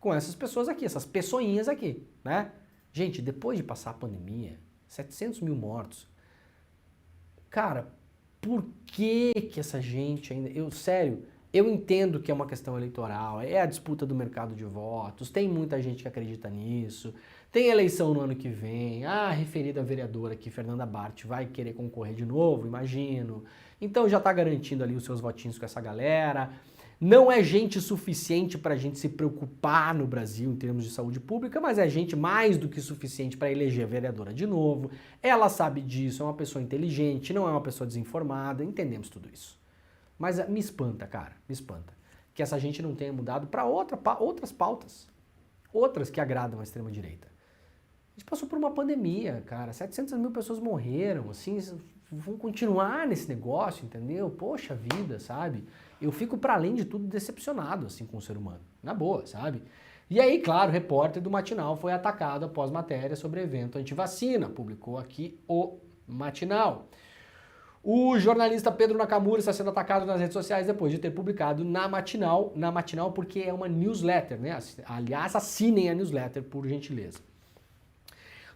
com essas pessoas aqui, essas pessoinhas aqui, né? Gente, depois de passar a pandemia, 700 mil mortos, cara, por que essa gente ainda... Sério, eu entendo que é uma questão eleitoral, é a disputa do mercado de votos, tem muita gente que acredita nisso, tem eleição no ano que vem, a referida vereadora aqui, Fernanda Bart, vai querer concorrer de novo, imagino, então já tá garantindo ali os seus votinhos com essa galera. Não é gente suficiente para a gente se preocupar no Brasil em termos de saúde pública, mas é gente mais do que suficiente para eleger a vereadora de novo. Ela sabe disso, é uma pessoa inteligente, não é uma pessoa desinformada, entendemos tudo isso. Mas me espanta, cara, me espanta, que essa gente não tenha mudado para outras pautas, outras que agradam a extrema-direita. A gente passou por uma pandemia, cara, 700 mil pessoas morreram, assim, vão continuar nesse negócio, entendeu? Poxa vida, sabe? Eu fico, para além de tudo, decepcionado, assim, com o ser humano. Na boa, sabe? E aí, claro, o repórter do Matinal foi atacado após matéria sobre evento antivacina. Publicou aqui o Matinal. O jornalista Pedro Nakamura está sendo atacado nas redes sociais depois de ter publicado na Matinal porque é uma newsletter, né? Aliás, assinem a newsletter, por gentileza.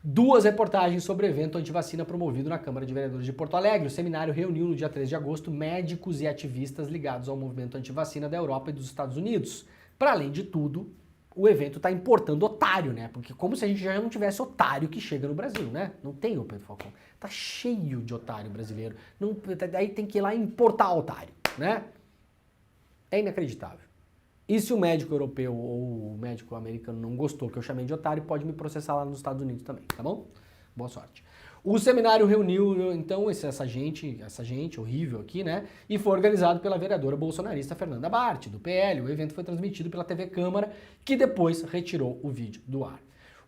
2 reportagens sobre o evento antivacina promovido na Câmara de Vereadores de Porto Alegre. O seminário reuniu no dia 3 de agosto médicos e ativistas ligados ao movimento antivacina da Europa e dos Estados Unidos. Para além de tudo, o evento está importando otário, né? Porque como se a gente já não tivesse otário que chega no Brasil, né? Não tem o Pedro Falcão. Tá cheio de otário brasileiro. Daí tem que ir lá e importar otário, né? É inacreditável. E se o médico europeu ou o médico americano não gostou que eu chamei de otário, pode me processar lá nos Estados Unidos também, tá bom? Boa sorte. O seminário reuniu, então, essa gente horrível aqui, né? E foi organizado pela vereadora bolsonarista Fernanda Bart, do PL. O evento foi transmitido pela TV Câmara, que depois retirou o vídeo do ar.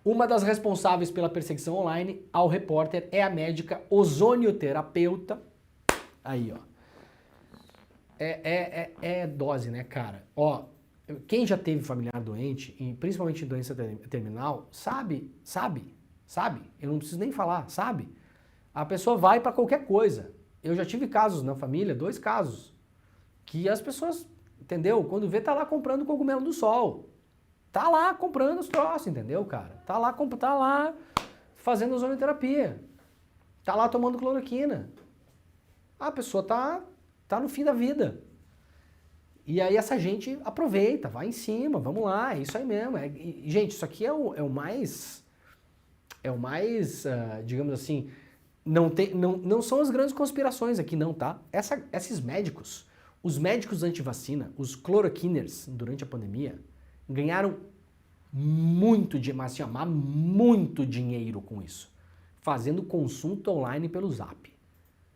Uma das responsáveis pela perseguição online ao repórter é a médica ozonioterapeuta. Aí, ó. É dose, né, cara? Ó, quem já teve familiar doente, principalmente em doença terminal, sabe, eu não preciso nem falar, sabe? A pessoa vai para qualquer coisa. Eu já tive casos na família, 2 casos, que as pessoas, entendeu? Quando vê, tá lá comprando cogumelo do sol. Tá lá comprando os troços, entendeu, cara? Tá lá fazendo ozonioterapia. Tá lá tomando cloroquina. A pessoa tá no fim da vida. E aí essa gente aproveita, vai em cima, vamos lá, é isso aí mesmo. Gente, isso aqui é o mais, digamos assim, não são as grandes conspirações aqui não, tá? Esses médicos, os médicos antivacina, os cloroquiners, durante a pandemia, ganharam muito dinheiro com isso, fazendo consulta online pelo Zap,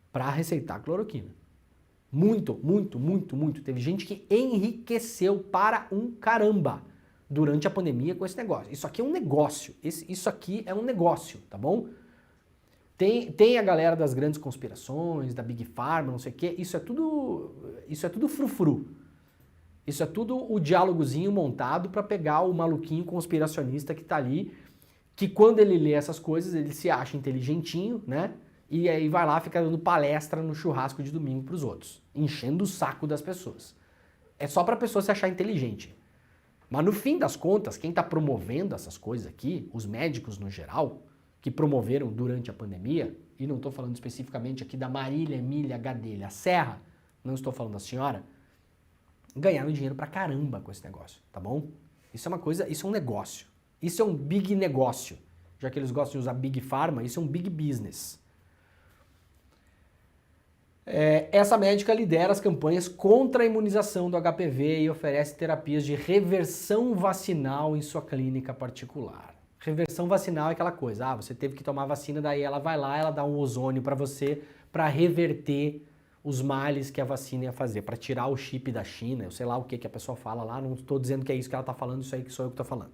para receitar cloroquina. Muito. Teve gente que enriqueceu para um caramba durante a pandemia com esse negócio. Isso aqui é um negócio. Isso aqui é um negócio, tá bom? Tem a galera das grandes conspirações, da Big Pharma, não sei o quê. Isso é tudo frufru. Isso é tudo o diálogozinho montado para pegar o maluquinho conspiracionista que tá ali, que quando ele lê essas coisas, ele se acha inteligentinho, né? E aí vai lá, fica dando palestra no churrasco de domingo pros outros, enchendo o saco das pessoas. É só pra pessoa se achar inteligente. Mas no fim das contas, quem tá promovendo essas coisas aqui, os médicos no geral, que promoveram durante a pandemia, e não tô falando especificamente aqui da Marília Emília Gadelha Serra, não estou falando da senhora, ganharam dinheiro pra caramba com esse negócio, tá bom? Isso é uma coisa, isso é um negócio. Isso é um big negócio. Já que eles gostam de usar Big Pharma, isso é um big business. Essa médica lidera as campanhas contra a imunização do HPV e oferece terapias de reversão vacinal em sua clínica particular. Reversão vacinal é aquela coisa, você teve que tomar vacina, daí ela vai lá, ela dá um ozônio para você para reverter os males que a vacina ia fazer, para tirar o chip da China, eu sei lá o que a pessoa fala lá, não estou dizendo que é isso que ela está falando, isso aí que sou eu que estou falando.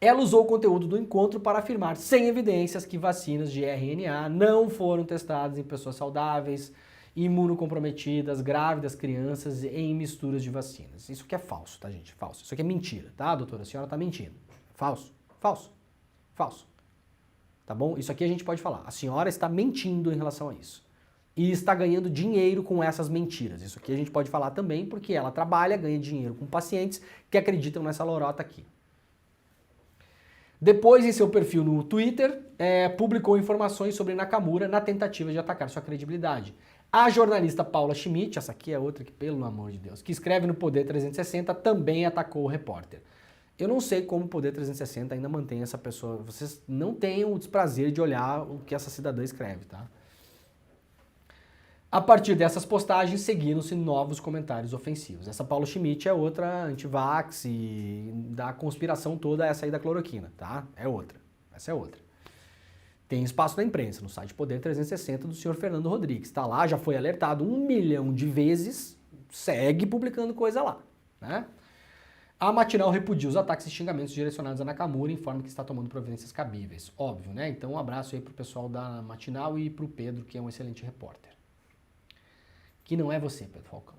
Ela usou o conteúdo do encontro para afirmar, sem evidências, que vacinas de RNA não foram testadas em pessoas saudáveis, imunocomprometidas, grávidas, crianças em misturas de vacinas. Isso aqui é falso, tá, gente? Falso. Isso aqui é mentira, tá, doutora? A senhora tá mentindo. Falso, falso, falso. Tá bom? Isso aqui a gente pode falar. A senhora está mentindo em relação a isso. E está ganhando dinheiro com essas mentiras. Isso aqui a gente pode falar também porque ela trabalha, ganha dinheiro com pacientes que acreditam nessa lorota aqui. Depois, em seu perfil no Twitter, publicou informações sobre Nakamura na tentativa de atacar sua credibilidade. A jornalista Paula Schmidt, essa aqui é outra que, pelo amor de Deus, que escreve no Poder 360, também atacou o repórter. Eu não sei como o Poder 360 ainda mantém essa pessoa. Vocês não têm o desprazer de olhar o que essa cidadã escreve, tá? A partir dessas postagens, seguiram-se novos comentários ofensivos. Essa Paula Schmidt é outra antivax e da conspiração toda essa aí da cloroquina, tá? É outra. Essa é outra. Tem espaço na imprensa, no site Poder 360 do senhor Fernando Rodrigues. Tá lá, já foi alertado 1 milhão de vezes, segue publicando coisa lá, né? A Matinal repudia os ataques e xingamentos direcionados a Nakamura e informa que está tomando providências cabíveis. Óbvio, né? Então um abraço aí pro pessoal da Matinal e pro Pedro, que é um excelente repórter. Que não é você, Pedro Falcão.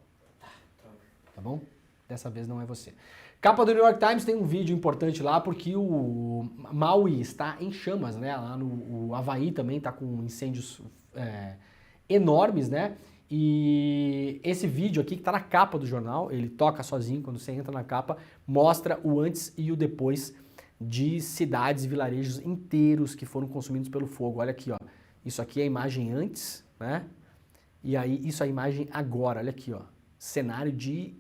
Tá bom? Dessa vez não é você. Capa do New York Times tem um vídeo importante lá porque o Maui está em chamas, né? Lá no Havaí também está com incêndios enormes, né? E esse vídeo aqui que está na capa do jornal, ele toca sozinho quando você entra na capa, mostra o antes e o depois de cidades e vilarejos inteiros que foram consumidos pelo fogo. Olha aqui, ó. Isso aqui é a imagem antes, né? E aí, isso é a imagem agora, olha aqui, ó. Cenário de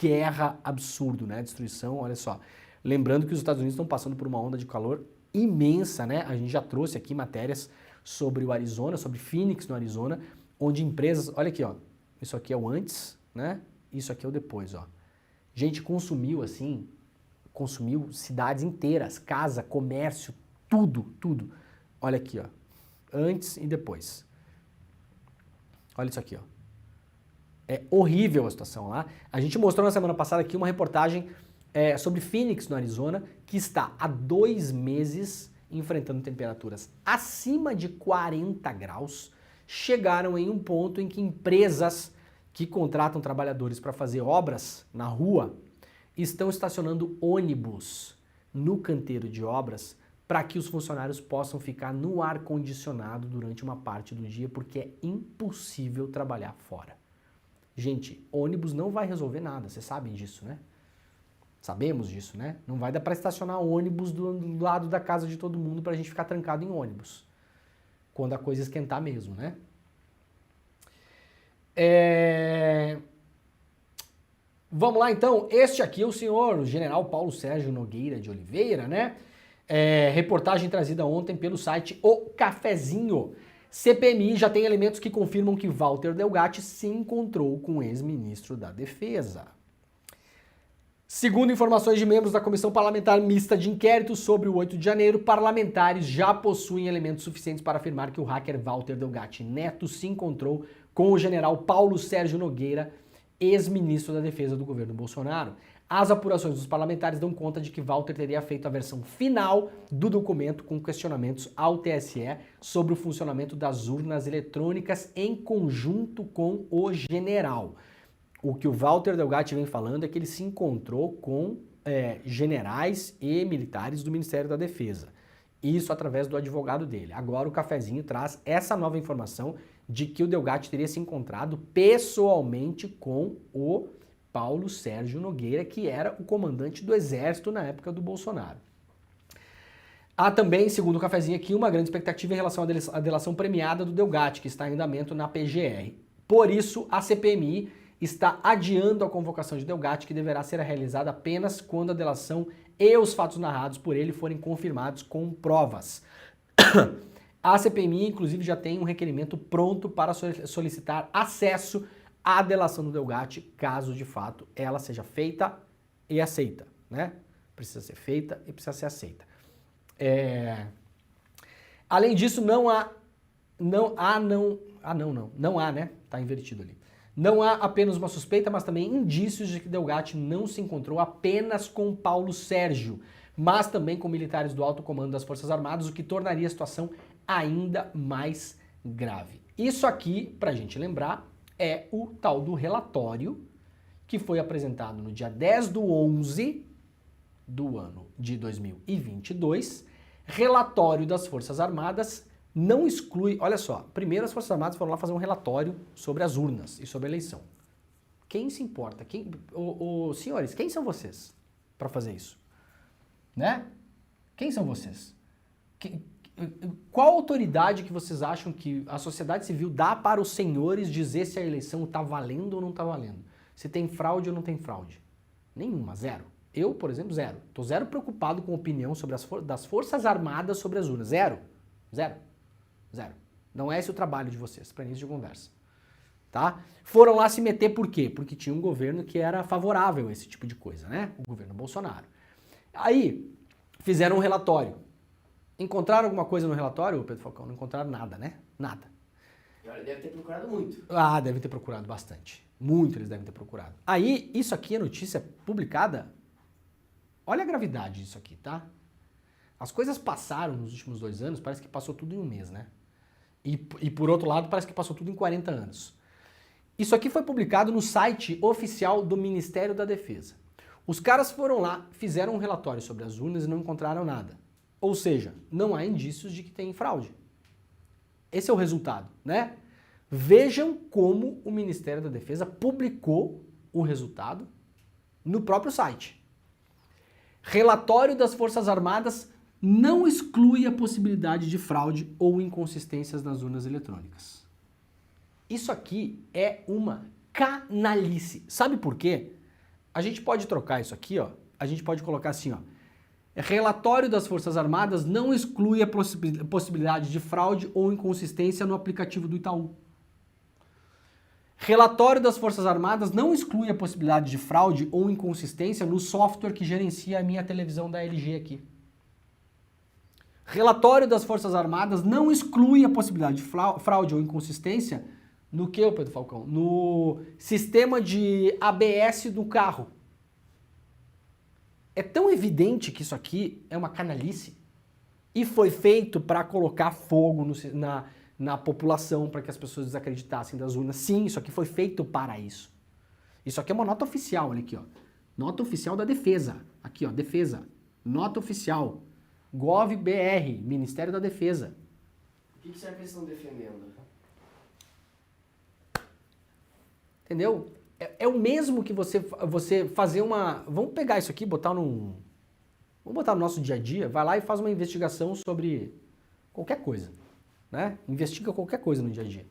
guerra absurdo, né? Destruição, olha só. Lembrando que os Estados Unidos estão passando por uma onda de calor imensa, né? A gente já trouxe aqui matérias sobre o Arizona, sobre Phoenix no Arizona, onde empresas, olha aqui, ó. Isso aqui é o antes, né? Isso aqui é o depois, ó. Gente consumiu, assim, consumiu cidades inteiras, casa, comércio, tudo, tudo. Olha aqui, ó. Antes e depois. Olha isso aqui, ó. É horrível a situação lá. A gente mostrou na semana passada aqui uma reportagem sobre Phoenix, no Arizona, que está há 2 meses enfrentando temperaturas acima de 40 graus. Chegaram em um ponto em que empresas que contratam trabalhadores para fazer obras na rua estão estacionando ônibus no canteiro de obras para que os funcionários possam ficar no ar-condicionado durante uma parte do dia, porque é impossível trabalhar fora. Gente, ônibus não vai resolver nada, vocês sabem disso, né? Sabemos disso, né? Não vai dar para estacionar ônibus do lado da casa de todo mundo para a gente ficar trancado em ônibus, quando a coisa esquentar mesmo, né? Vamos lá então, este aqui é o senhor, o general Paulo Sérgio Nogueira de Oliveira, né? Reportagem trazida ontem pelo site O Cafezinho. CPMI já tem elementos que confirmam que Walter Delgatti se encontrou com o ex-ministro da Defesa. Segundo informações de membros da Comissão Parlamentar Mista de Inquérito sobre o 8 de janeiro, parlamentares já possuem elementos suficientes para afirmar que o hacker Walter Delgatti Neto se encontrou com o general Paulo Sérgio Nogueira, ex-ministro da Defesa do governo Bolsonaro. As apurações dos parlamentares dão conta de que Walter teria feito a versão final do documento com questionamentos ao TSE sobre o funcionamento das urnas eletrônicas em conjunto com o general. O que o Walter Delgatti vem falando é que ele se encontrou com generais e militares do Ministério da Defesa. Isso através do advogado dele. Agora o Cafezinho traz essa nova informação de que o Delgatti teria se encontrado pessoalmente com o Paulo Sérgio Nogueira, que era o comandante do Exército na época do Bolsonaro. Há também, segundo o Cafezinho aqui, uma grande expectativa em relação à delação premiada do Delgatti, que está em andamento na PGR. Por isso, a CPMI está adiando a convocação de Delgatti, que deverá ser realizada apenas quando a delação e os fatos narrados por ele forem confirmados com provas. A CPMI, inclusive, já tem um requerimento pronto para solicitar acesso à delação do Delgatti, caso de fato ela seja feita e aceita, né? Precisa ser feita e precisa ser aceita. Além disso, não há, né? Tá invertido ali. Não há apenas uma suspeita, mas também indícios de que Delgatti não se encontrou apenas com Paulo Sérgio, mas também com militares do alto comando das Forças Armadas, o que tornaria a situação ainda mais grave. Isso aqui, pra gente lembrar, é o tal do relatório que foi apresentado no dia 10/11 do ano de 2022. Relatório das Forças Armadas não exclui... Olha só, primeiro as Forças Armadas foram lá fazer um relatório sobre as urnas e sobre a eleição. Quem se importa? Senhores, quem são vocês para fazer isso? Né? Quem são vocês? Qual autoridade que vocês acham que a sociedade civil dá para os senhores dizer se a eleição está valendo ou não está valendo? Se tem fraude ou não tem fraude? Nenhuma, zero. Eu, por exemplo, zero. Estou zero preocupado com a opinião sobre das Forças Armadas sobre as urnas. Zero. Zero. Zero. Não é esse o trabalho de vocês, para início de conversa. Tá? Foram lá se meter por quê? Porque tinha um governo que era favorável a esse tipo de coisa, né? O governo Bolsonaro. Aí, fizeram um relatório. Encontraram alguma coisa no relatório, Pedro Falcão? Não encontraram nada, né? Nada. Deve ter procurado muito. Ah, devem ter procurado bastante. Muito eles devem ter procurado. Aí, isso aqui é notícia publicada. Olha a gravidade disso aqui, tá? As coisas passaram nos últimos 2 anos, parece que passou tudo em um mês, né? E por outro lado, parece que passou tudo em 40 anos. Isso aqui foi publicado no site oficial do Ministério da Defesa. Os caras foram lá, fizeram um relatório sobre as urnas e não encontraram nada. Ou seja, não há indícios de que tem fraude. Esse é o resultado, né? Vejam como o Ministério da Defesa publicou o resultado no próprio site. Relatório das Forças Armadas não exclui a possibilidade de fraude ou inconsistências nas urnas eletrônicas. Isso aqui é uma canalice. Sabe por quê? A gente pode trocar isso aqui, ó. A gente pode colocar assim, ó. Relatório das Forças Armadas não exclui a possibilidade de fraude ou inconsistência no aplicativo do Itaú. Relatório das Forças Armadas não exclui a possibilidade de fraude ou inconsistência no software que gerencia a minha televisão da LG aqui. Relatório das Forças Armadas não exclui a possibilidade de fraude ou inconsistência no que, Pedro Falcão? No sistema de ABS do carro. É tão evidente que isso aqui é uma canalice e foi feito para colocar fogo na população, para que as pessoas desacreditassem das urnas. Sim, isso aqui foi feito para isso. Isso aqui é uma nota oficial, olha aqui, ó. Nota oficial da Defesa. Aqui, ó, Defesa. Nota oficial. Gov.br, Ministério da Defesa. O que será que eles estão defendendo? Entendeu? É o mesmo que você fazer uma... Vamos pegar isso aqui, botar vamos botar no nosso dia a dia, vai lá e faz uma investigação sobre qualquer coisa, né? Investiga qualquer coisa no dia a dia.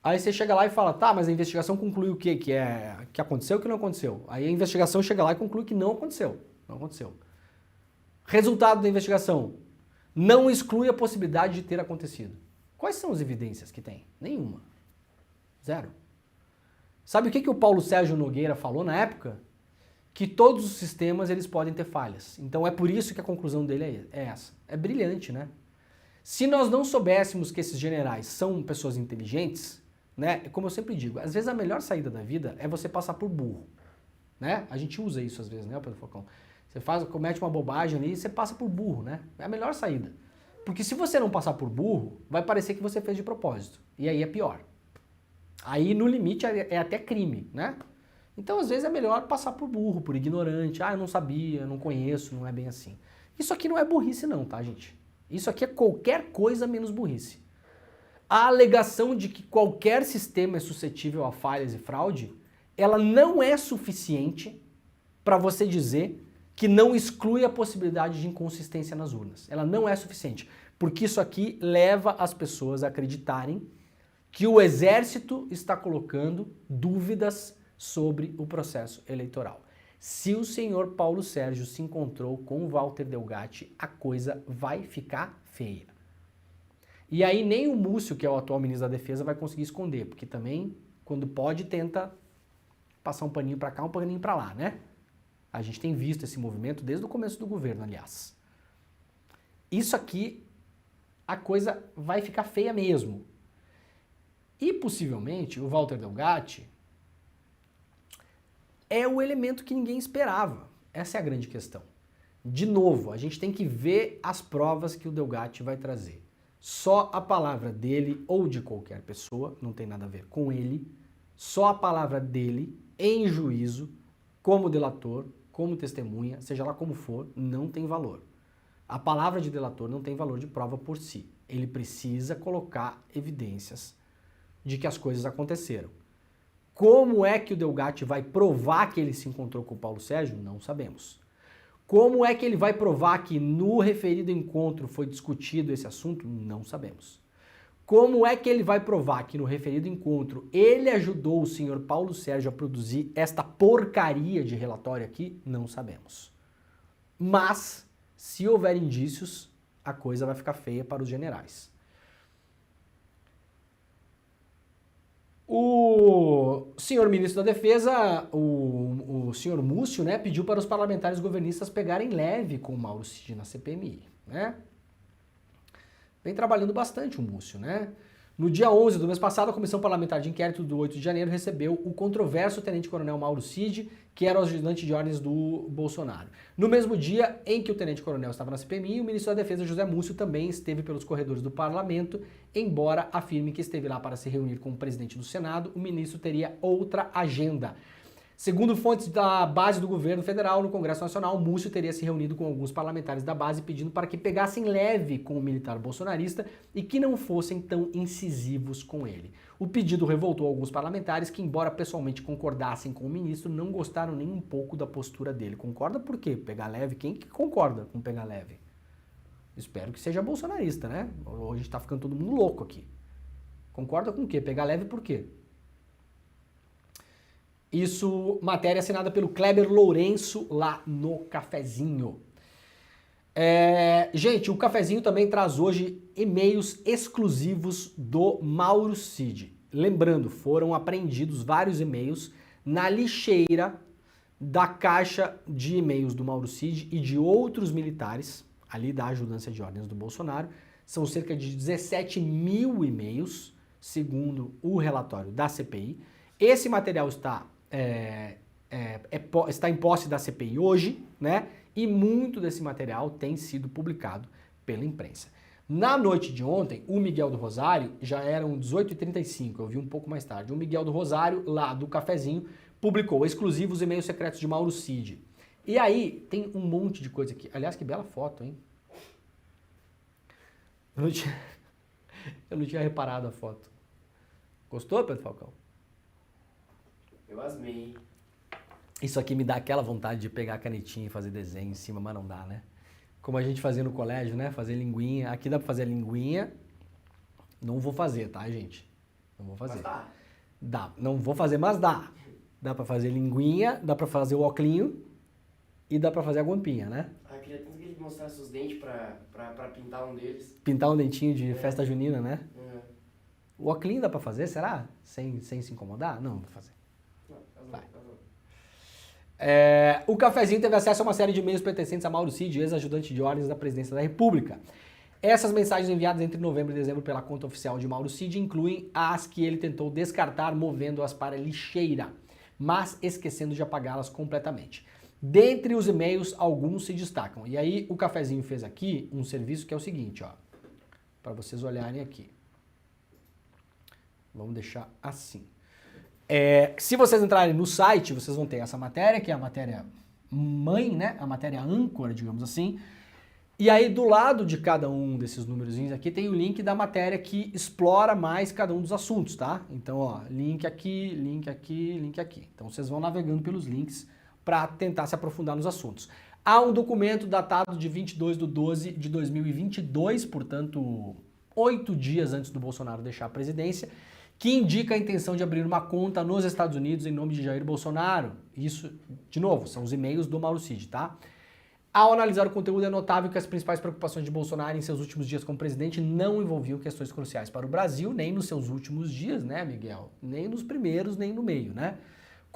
Aí você chega lá e fala, tá, mas a investigação conclui o quê? Que aconteceu ou que não aconteceu? Aí a investigação chega lá e conclui que não aconteceu. Não aconteceu. Resultado da investigação. Não exclui a possibilidade de ter acontecido. Quais são as evidências que tem? Nenhuma. Zero. Sabe o que o Paulo Sérgio Nogueira falou na época? Que todos os sistemas eles podem ter falhas. Então é por isso que a conclusão dele é essa. É brilhante, né? Se nós não soubéssemos que esses generais são pessoas inteligentes, né? Como eu sempre digo, às vezes a melhor saída da vida é você passar por burro, né? A gente usa isso às vezes, né, Pedro Falcão? Você comete uma bobagem ali e você passa por burro, né? É a melhor saída. Porque se você não passar por burro, vai parecer que você fez de propósito. E aí é pior. Aí, no limite, é até crime, né? Então, às vezes, é melhor passar por burro, por ignorante. Ah, eu não sabia, não conheço, não é bem assim. Isso aqui não é burrice não, tá, gente? Isso aqui é qualquer coisa menos burrice. A alegação de que qualquer sistema é suscetível a falhas e fraude, ela não é suficiente para você dizer que não exclui a possibilidade de inconsistência nas urnas. Ela não é suficiente, porque isso aqui leva as pessoas a acreditarem que o Exército está colocando dúvidas sobre o processo eleitoral. Se o senhor Paulo Sérgio se encontrou com o Walter Delgatti, a coisa vai ficar feia. E aí nem o Múcio, que é o atual ministro da Defesa, vai conseguir esconder, porque também, quando pode, tenta passar um paninho para cá, um paninho para lá, né? A gente tem visto esse movimento desde o começo do governo, aliás. Isso aqui, a coisa vai ficar feia mesmo. E possivelmente o Walter Delgatti é o elemento que ninguém esperava. Essa é a grande questão. De novo, a gente tem que ver as provas que o Delgatti vai trazer. Só a palavra dele ou de qualquer pessoa, não tem nada a ver com ele, só a palavra dele em juízo, como delator, como testemunha, seja lá como for, não tem valor. A palavra de delator não tem valor de prova por si. Ele precisa colocar evidências de que as coisas aconteceram. Como é que o Delgatti vai provar que ele se encontrou com o Paulo Sérgio? Não sabemos. Como é que ele vai provar que no referido encontro foi discutido esse assunto? Não sabemos. Como é que ele vai provar que no referido encontro ele ajudou o senhor Paulo Sérgio a produzir esta porcaria de relatório aqui? Não sabemos. Mas, se houver indícios, a coisa vai ficar feia para os generais. O senhor ministro da Defesa, o senhor Múcio, né, pediu para os parlamentares governistas pegarem leve com o Mauro Cid na CPMI, né? Vem trabalhando bastante o Múcio, né? No dia 11 do mês passado, a Comissão Parlamentar de Inquérito do 8 de janeiro recebeu o controverso tenente-coronel Mauro Cid, que era o ajudante de ordens do Bolsonaro. No mesmo dia em que o tenente-coronel estava na CPMI, o ministro da Defesa, José Múcio, também esteve pelos corredores do parlamento, embora afirme que esteve lá para se reunir com o presidente do Senado, o ministro teria outra agenda. Segundo fontes da base do governo federal, no Congresso Nacional, Múcio teria se reunido com alguns parlamentares da base pedindo para que pegassem leve com o militar bolsonarista e que não fossem tão incisivos com ele. O pedido revoltou alguns parlamentares que, embora pessoalmente concordassem com o ministro, não gostaram nem um pouco da postura dele. Concorda por quê? Pegar leve? Quem que concorda com pegar leve? Espero que seja bolsonarista, né? Hoje a gente tá ficando todo mundo louco aqui. Concorda com o quê? Pegar leve por quê? Isso, matéria assinada pelo Kleber Lourenço lá no Cafezinho. Gente, o Cafezinho também traz hoje e-mails exclusivos do Mauro Cid. Lembrando, foram apreendidos vários e-mails na lixeira da caixa de e-mails do Mauro Cid e de outros militares, ali da ajudância de ordens do Bolsonaro. São cerca de 17 mil e-mails, segundo o relatório da CPI. Esse material está em posse da CPI hoje, né? E muito desse material tem sido publicado pela imprensa. Na noite de ontem, o Miguel do Rosário, já eram 18h35, eu vi um pouco mais tarde, o Miguel do Rosário, lá do Cafezinho, publicou exclusivos e-mails secretos de Mauro Cid. E aí, tem um monte de coisa aqui. Aliás, que bela foto, hein? Eu não tinha reparado a foto. Gostou, Pedro Falcão? Eu asmei. Isso aqui me dá aquela vontade de pegar a canetinha e fazer desenho em cima, mas não dá, né? Como a gente fazia no colégio, né? Fazer linguinha. Aqui dá pra fazer linguinha. Não vou fazer, tá, gente? Não vou fazer. Mas tá. Dá. Não vou fazer, mas dá. Dá pra fazer linguinha, dá pra fazer o oclinho e dá pra fazer a guampinha, né? Ah, eu queria tanto que ele mostrasse os dentes pra pintar um deles. Pintar um dentinho de festa junina, né? É. O oclinho dá pra fazer, será? Sem se incomodar? Não, vou fazer. Vai. O Cafezinho teve acesso a uma série de e-mails pertencentes a Mauro Cid, ex-ajudante de ordens da Presidência da República. Essas mensagens enviadas entre novembro e dezembro pela conta oficial de Mauro Cid incluem as que ele tentou descartar, movendo-as para lixeira, mas esquecendo de apagá-las completamente. Dentre os e-mails, alguns se destacam. E aí o Cafezinho fez aqui um serviço que é o seguinte, ó, para vocês olharem aqui. Vamos deixar assim. Se vocês entrarem no site, vocês vão ter essa matéria, que é a matéria mãe, né? A matéria âncora, digamos assim. E aí, do lado de cada um desses númerozinhos aqui, tem o link da matéria que explora mais cada um dos assuntos, tá? Então, ó, link aqui, link aqui, link aqui. Então, vocês vão navegando pelos links para tentar se aprofundar nos assuntos. Há um documento datado de 22/12/2022, portanto, 8 dias antes do Bolsonaro deixar a presidência, que indica a intenção de abrir uma conta nos Estados Unidos em nome de Jair Bolsonaro. Isso, de novo, são os e-mails do Mauro Cid, tá? Ao analisar o conteúdo, é notável que as principais preocupações de Bolsonaro em seus últimos dias como presidente não envolviam questões cruciais para o Brasil, nem nos seus últimos dias, né, Miguel? Nem nos primeiros, nem no meio, né?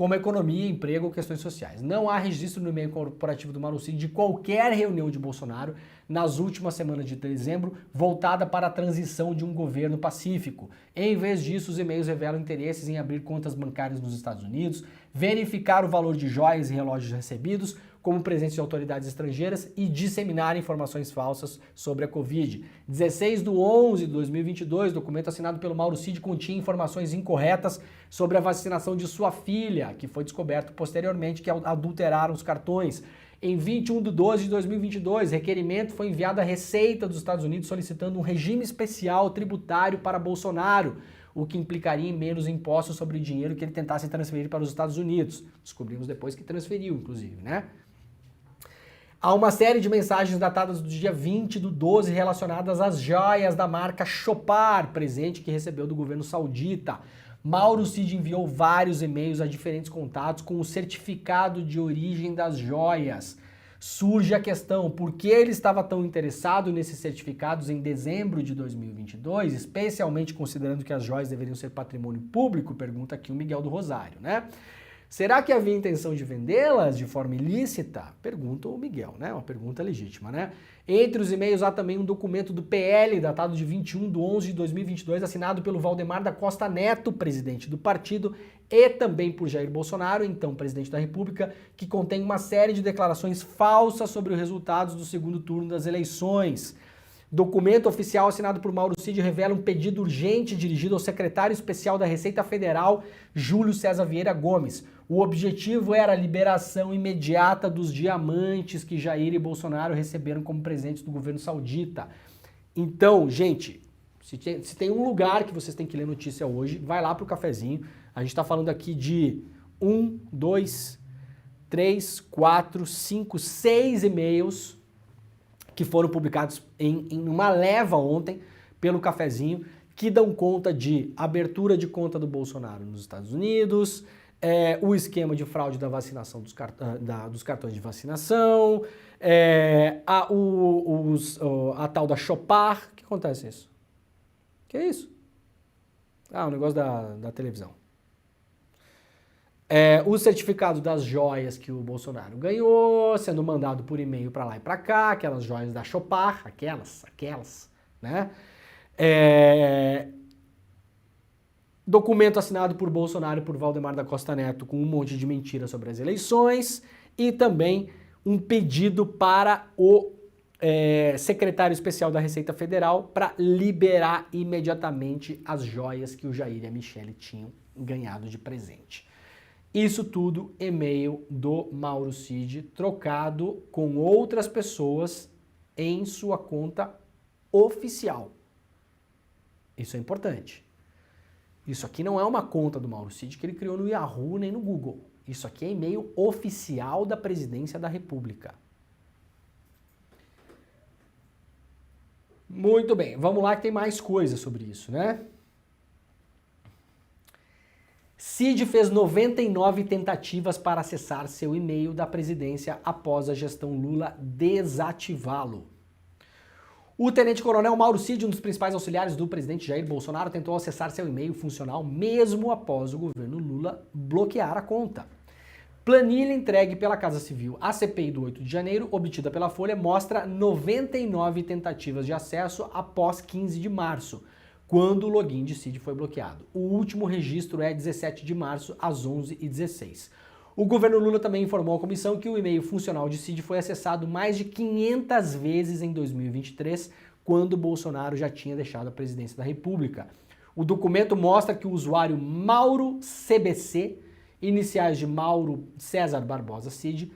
como economia, emprego ou questões sociais. Não há registro no e-mail corporativo do Mauro Cid de qualquer reunião de Bolsonaro nas últimas semanas de dezembro voltada para a transição de um governo pacífico. Em vez disso, os e-mails revelam interesses em abrir contas bancárias nos Estados Unidos, verificar o valor de joias e relógios recebidos como presentes de autoridades estrangeiras e disseminar informações falsas sobre a Covid. 16/11/2022, documento assinado pelo Mauro Cid continha informações incorretas sobre a vacinação de sua filha, que foi descoberto posteriormente que adulteraram os cartões. Em 21/12/2022, requerimento foi enviado à Receita dos Estados Unidos solicitando um regime especial tributário para Bolsonaro, o que implicaria em menos impostos sobre o dinheiro que ele tentasse transferir para os Estados Unidos. Descobrimos depois que transferiu, inclusive, né? Há uma série de mensagens datadas do dia 20/12 relacionadas às joias da marca Chopard, presente que recebeu do governo saudita. Mauro Cid enviou vários e-mails a diferentes contatos com o certificado de origem das joias. Surge a questão, por que ele estava tão interessado nesses certificados em dezembro de 2022, especialmente considerando que as joias deveriam ser patrimônio público? Pergunta aqui o Miguel do Rosário, né? Será que havia intenção de vendê-las de forma ilícita? Pergunta o Miguel, né? Uma pergunta legítima, né? Entre os e-mails há também um documento do PL, datado de 21/11/2022, assinado pelo Valdemar da Costa Neto, presidente do partido, e também por Jair Bolsonaro, então presidente da República, que contém uma série de declarações falsas sobre os resultados do segundo turno das eleições. Documento oficial assinado por Mauro Cid revela um pedido urgente dirigido ao secretário especial da Receita Federal, Júlio César Vieira Gomes. O objetivo era a liberação imediata dos diamantes que Jair e Bolsonaro receberam como presentes do governo saudita. Então, gente, se tem um lugar que vocês têm que ler notícia hoje, vai lá pro cafezinho. A gente está falando aqui de 1, 2, 3, 4, 5, 6 e-mails que foram publicados em uma leva ontem pelo cafezinho, que dão conta de abertura de conta do Bolsonaro nos Estados Unidos, o esquema de fraude da vacinação dos cartões de vacinação, a tal da Chopard. O que acontece isso? Que é isso? O negócio da televisão. O certificado das joias que o Bolsonaro ganhou, sendo mandado por e-mail para lá e para cá, aquelas joias da Chopard, aquelas, né? Documento assinado por Bolsonaro e por Valdemar da Costa Neto com um monte de mentiras sobre as eleições e também um pedido para o secretário especial da Receita Federal para liberar imediatamente as joias que o Jair e a Michelle tinham ganhado de presente. Isso tudo e-mail do Mauro Cid, trocado com outras pessoas em sua conta oficial. Isso é importante. Isso aqui não é uma conta do Mauro Cid que ele criou no Yahoo nem no Google. Isso aqui é e-mail oficial da Presidência da República. Muito bem, vamos lá que tem mais coisa sobre isso, né? Cid fez 99 tentativas para acessar seu e-mail da presidência após a gestão Lula desativá-lo. O tenente-coronel Mauro Cid, um dos principais auxiliares do presidente Jair Bolsonaro, tentou acessar seu e-mail funcional mesmo após o governo Lula bloquear a conta. Planilha entregue pela Casa Civil à CPI do 8 de janeiro, obtida pela Folha, mostra 99 tentativas de acesso após 15 de março. Quando o login de Cid foi bloqueado. O último registro é 17 de março, às 11h16. O governo Lula também informou à comissão que o e-mail funcional de Cid foi acessado mais de 500 vezes em 2023, quando Bolsonaro já tinha deixado a presidência da República. O documento mostra que o usuário Mauro CBC, iniciais de Mauro César Barbosa Cid,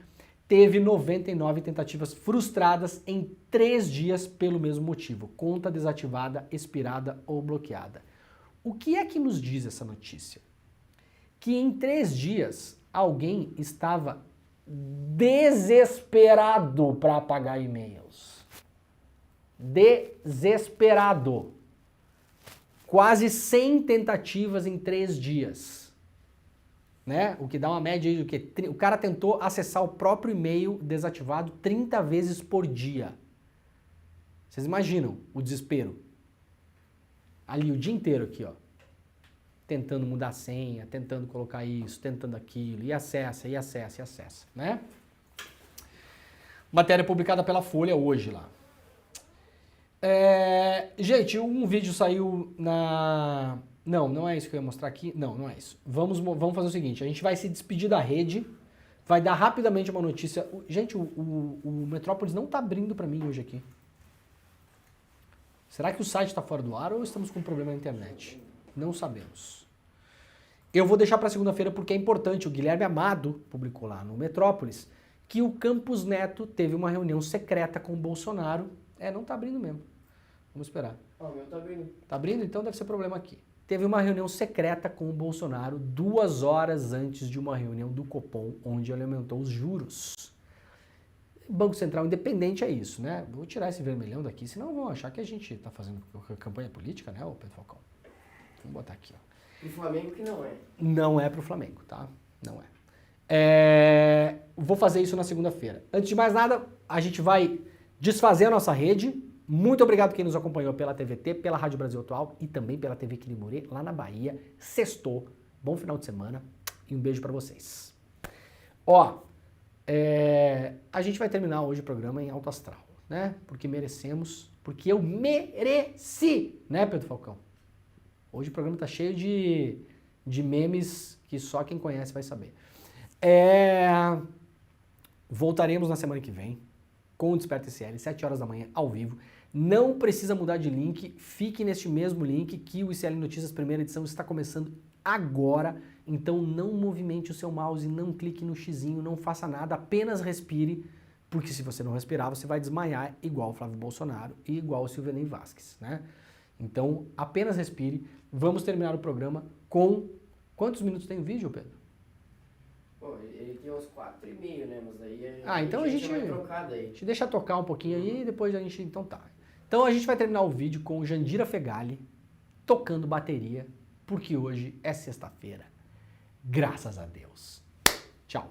teve 99 tentativas frustradas em 3 dias pelo mesmo motivo, conta desativada, expirada ou bloqueada. O que é que nos diz essa notícia? Que em 3 dias alguém estava desesperado para apagar e-mails. Desesperado. Quase 100 tentativas em 3 dias. Né? O que dá uma média aí do que o cara tentou acessar o próprio e-mail desativado 30 vezes por dia. Vocês imaginam o desespero? Ali o dia inteiro aqui, ó. tentando mudar a senha, tentando colocar isso, tentando aquilo, e acessa, né? Matéria publicada pela Folha hoje lá. Gente, um vídeo saiu na... Não é isso que eu ia mostrar aqui. Não é isso. Vamos fazer o seguinte, a gente vai se despedir da rede, vai dar rapidamente uma notícia. Gente, o Metrópolis não tá abrindo para mim hoje aqui. Será que o site está fora do ar ou estamos com um problema na internet? Não sabemos. Eu vou deixar para segunda-feira porque é importante. O Guilherme Amado publicou lá no Metrópolis que o Campos Neto teve uma reunião secreta com o Bolsonaro. Não tá abrindo mesmo. Vamos esperar. O meu tá abrindo. Tá abrindo? Então deve ser problema aqui. Teve uma reunião secreta com o Bolsonaro 2 horas antes de uma reunião do Copom, onde ele aumentou os juros. Banco Central independente é isso, né? Vou tirar esse vermelhão daqui, senão vão achar que a gente está fazendo campanha política, né, ô Pedro Falcão? Vamos botar aqui, ó. Pro Flamengo que não é. Não é pro Flamengo, tá? Não é. Vou fazer isso na segunda-feira. Antes de mais nada, a gente vai desfazer a nossa rede. Muito obrigado quem nos acompanhou pela TVT, pela Rádio Brasil Atual e também pela TV Quilimurê, lá na Bahia. Sextou. Bom final de semana e um beijo pra vocês. Ó, a gente vai terminar hoje o programa em alto astral, né? Porque merecemos, porque eu mereci, né, Pedro Falcão? Hoje o programa tá cheio de memes que só quem conhece vai saber. Voltaremos na semana que vem com o Desperta ICL, 7 horas da manhã, ao vivo. Não precisa mudar de link, fique neste mesmo link que o ICL Notícias primeira edição está começando agora. Então não movimente o seu mouse, não clique no xizinho, não faça nada, apenas respire, porque se você não respirar, você vai desmaiar igual o Flávio Bolsonaro e igual o Silvio Enem Vasquez, né? Então apenas respire. Vamos terminar o programa com... Quantos minutos tem o vídeo, Pedro? Pô, ele tem uns 4,5, né? Mas aí então a gente vai trocar daí. A gente deixa tocar um pouquinho aí e depois a gente... Então tá. Então a gente vai terminar o vídeo com Jandira Fegali tocando bateria, porque hoje é sexta-feira. Graças a Deus. Tchau.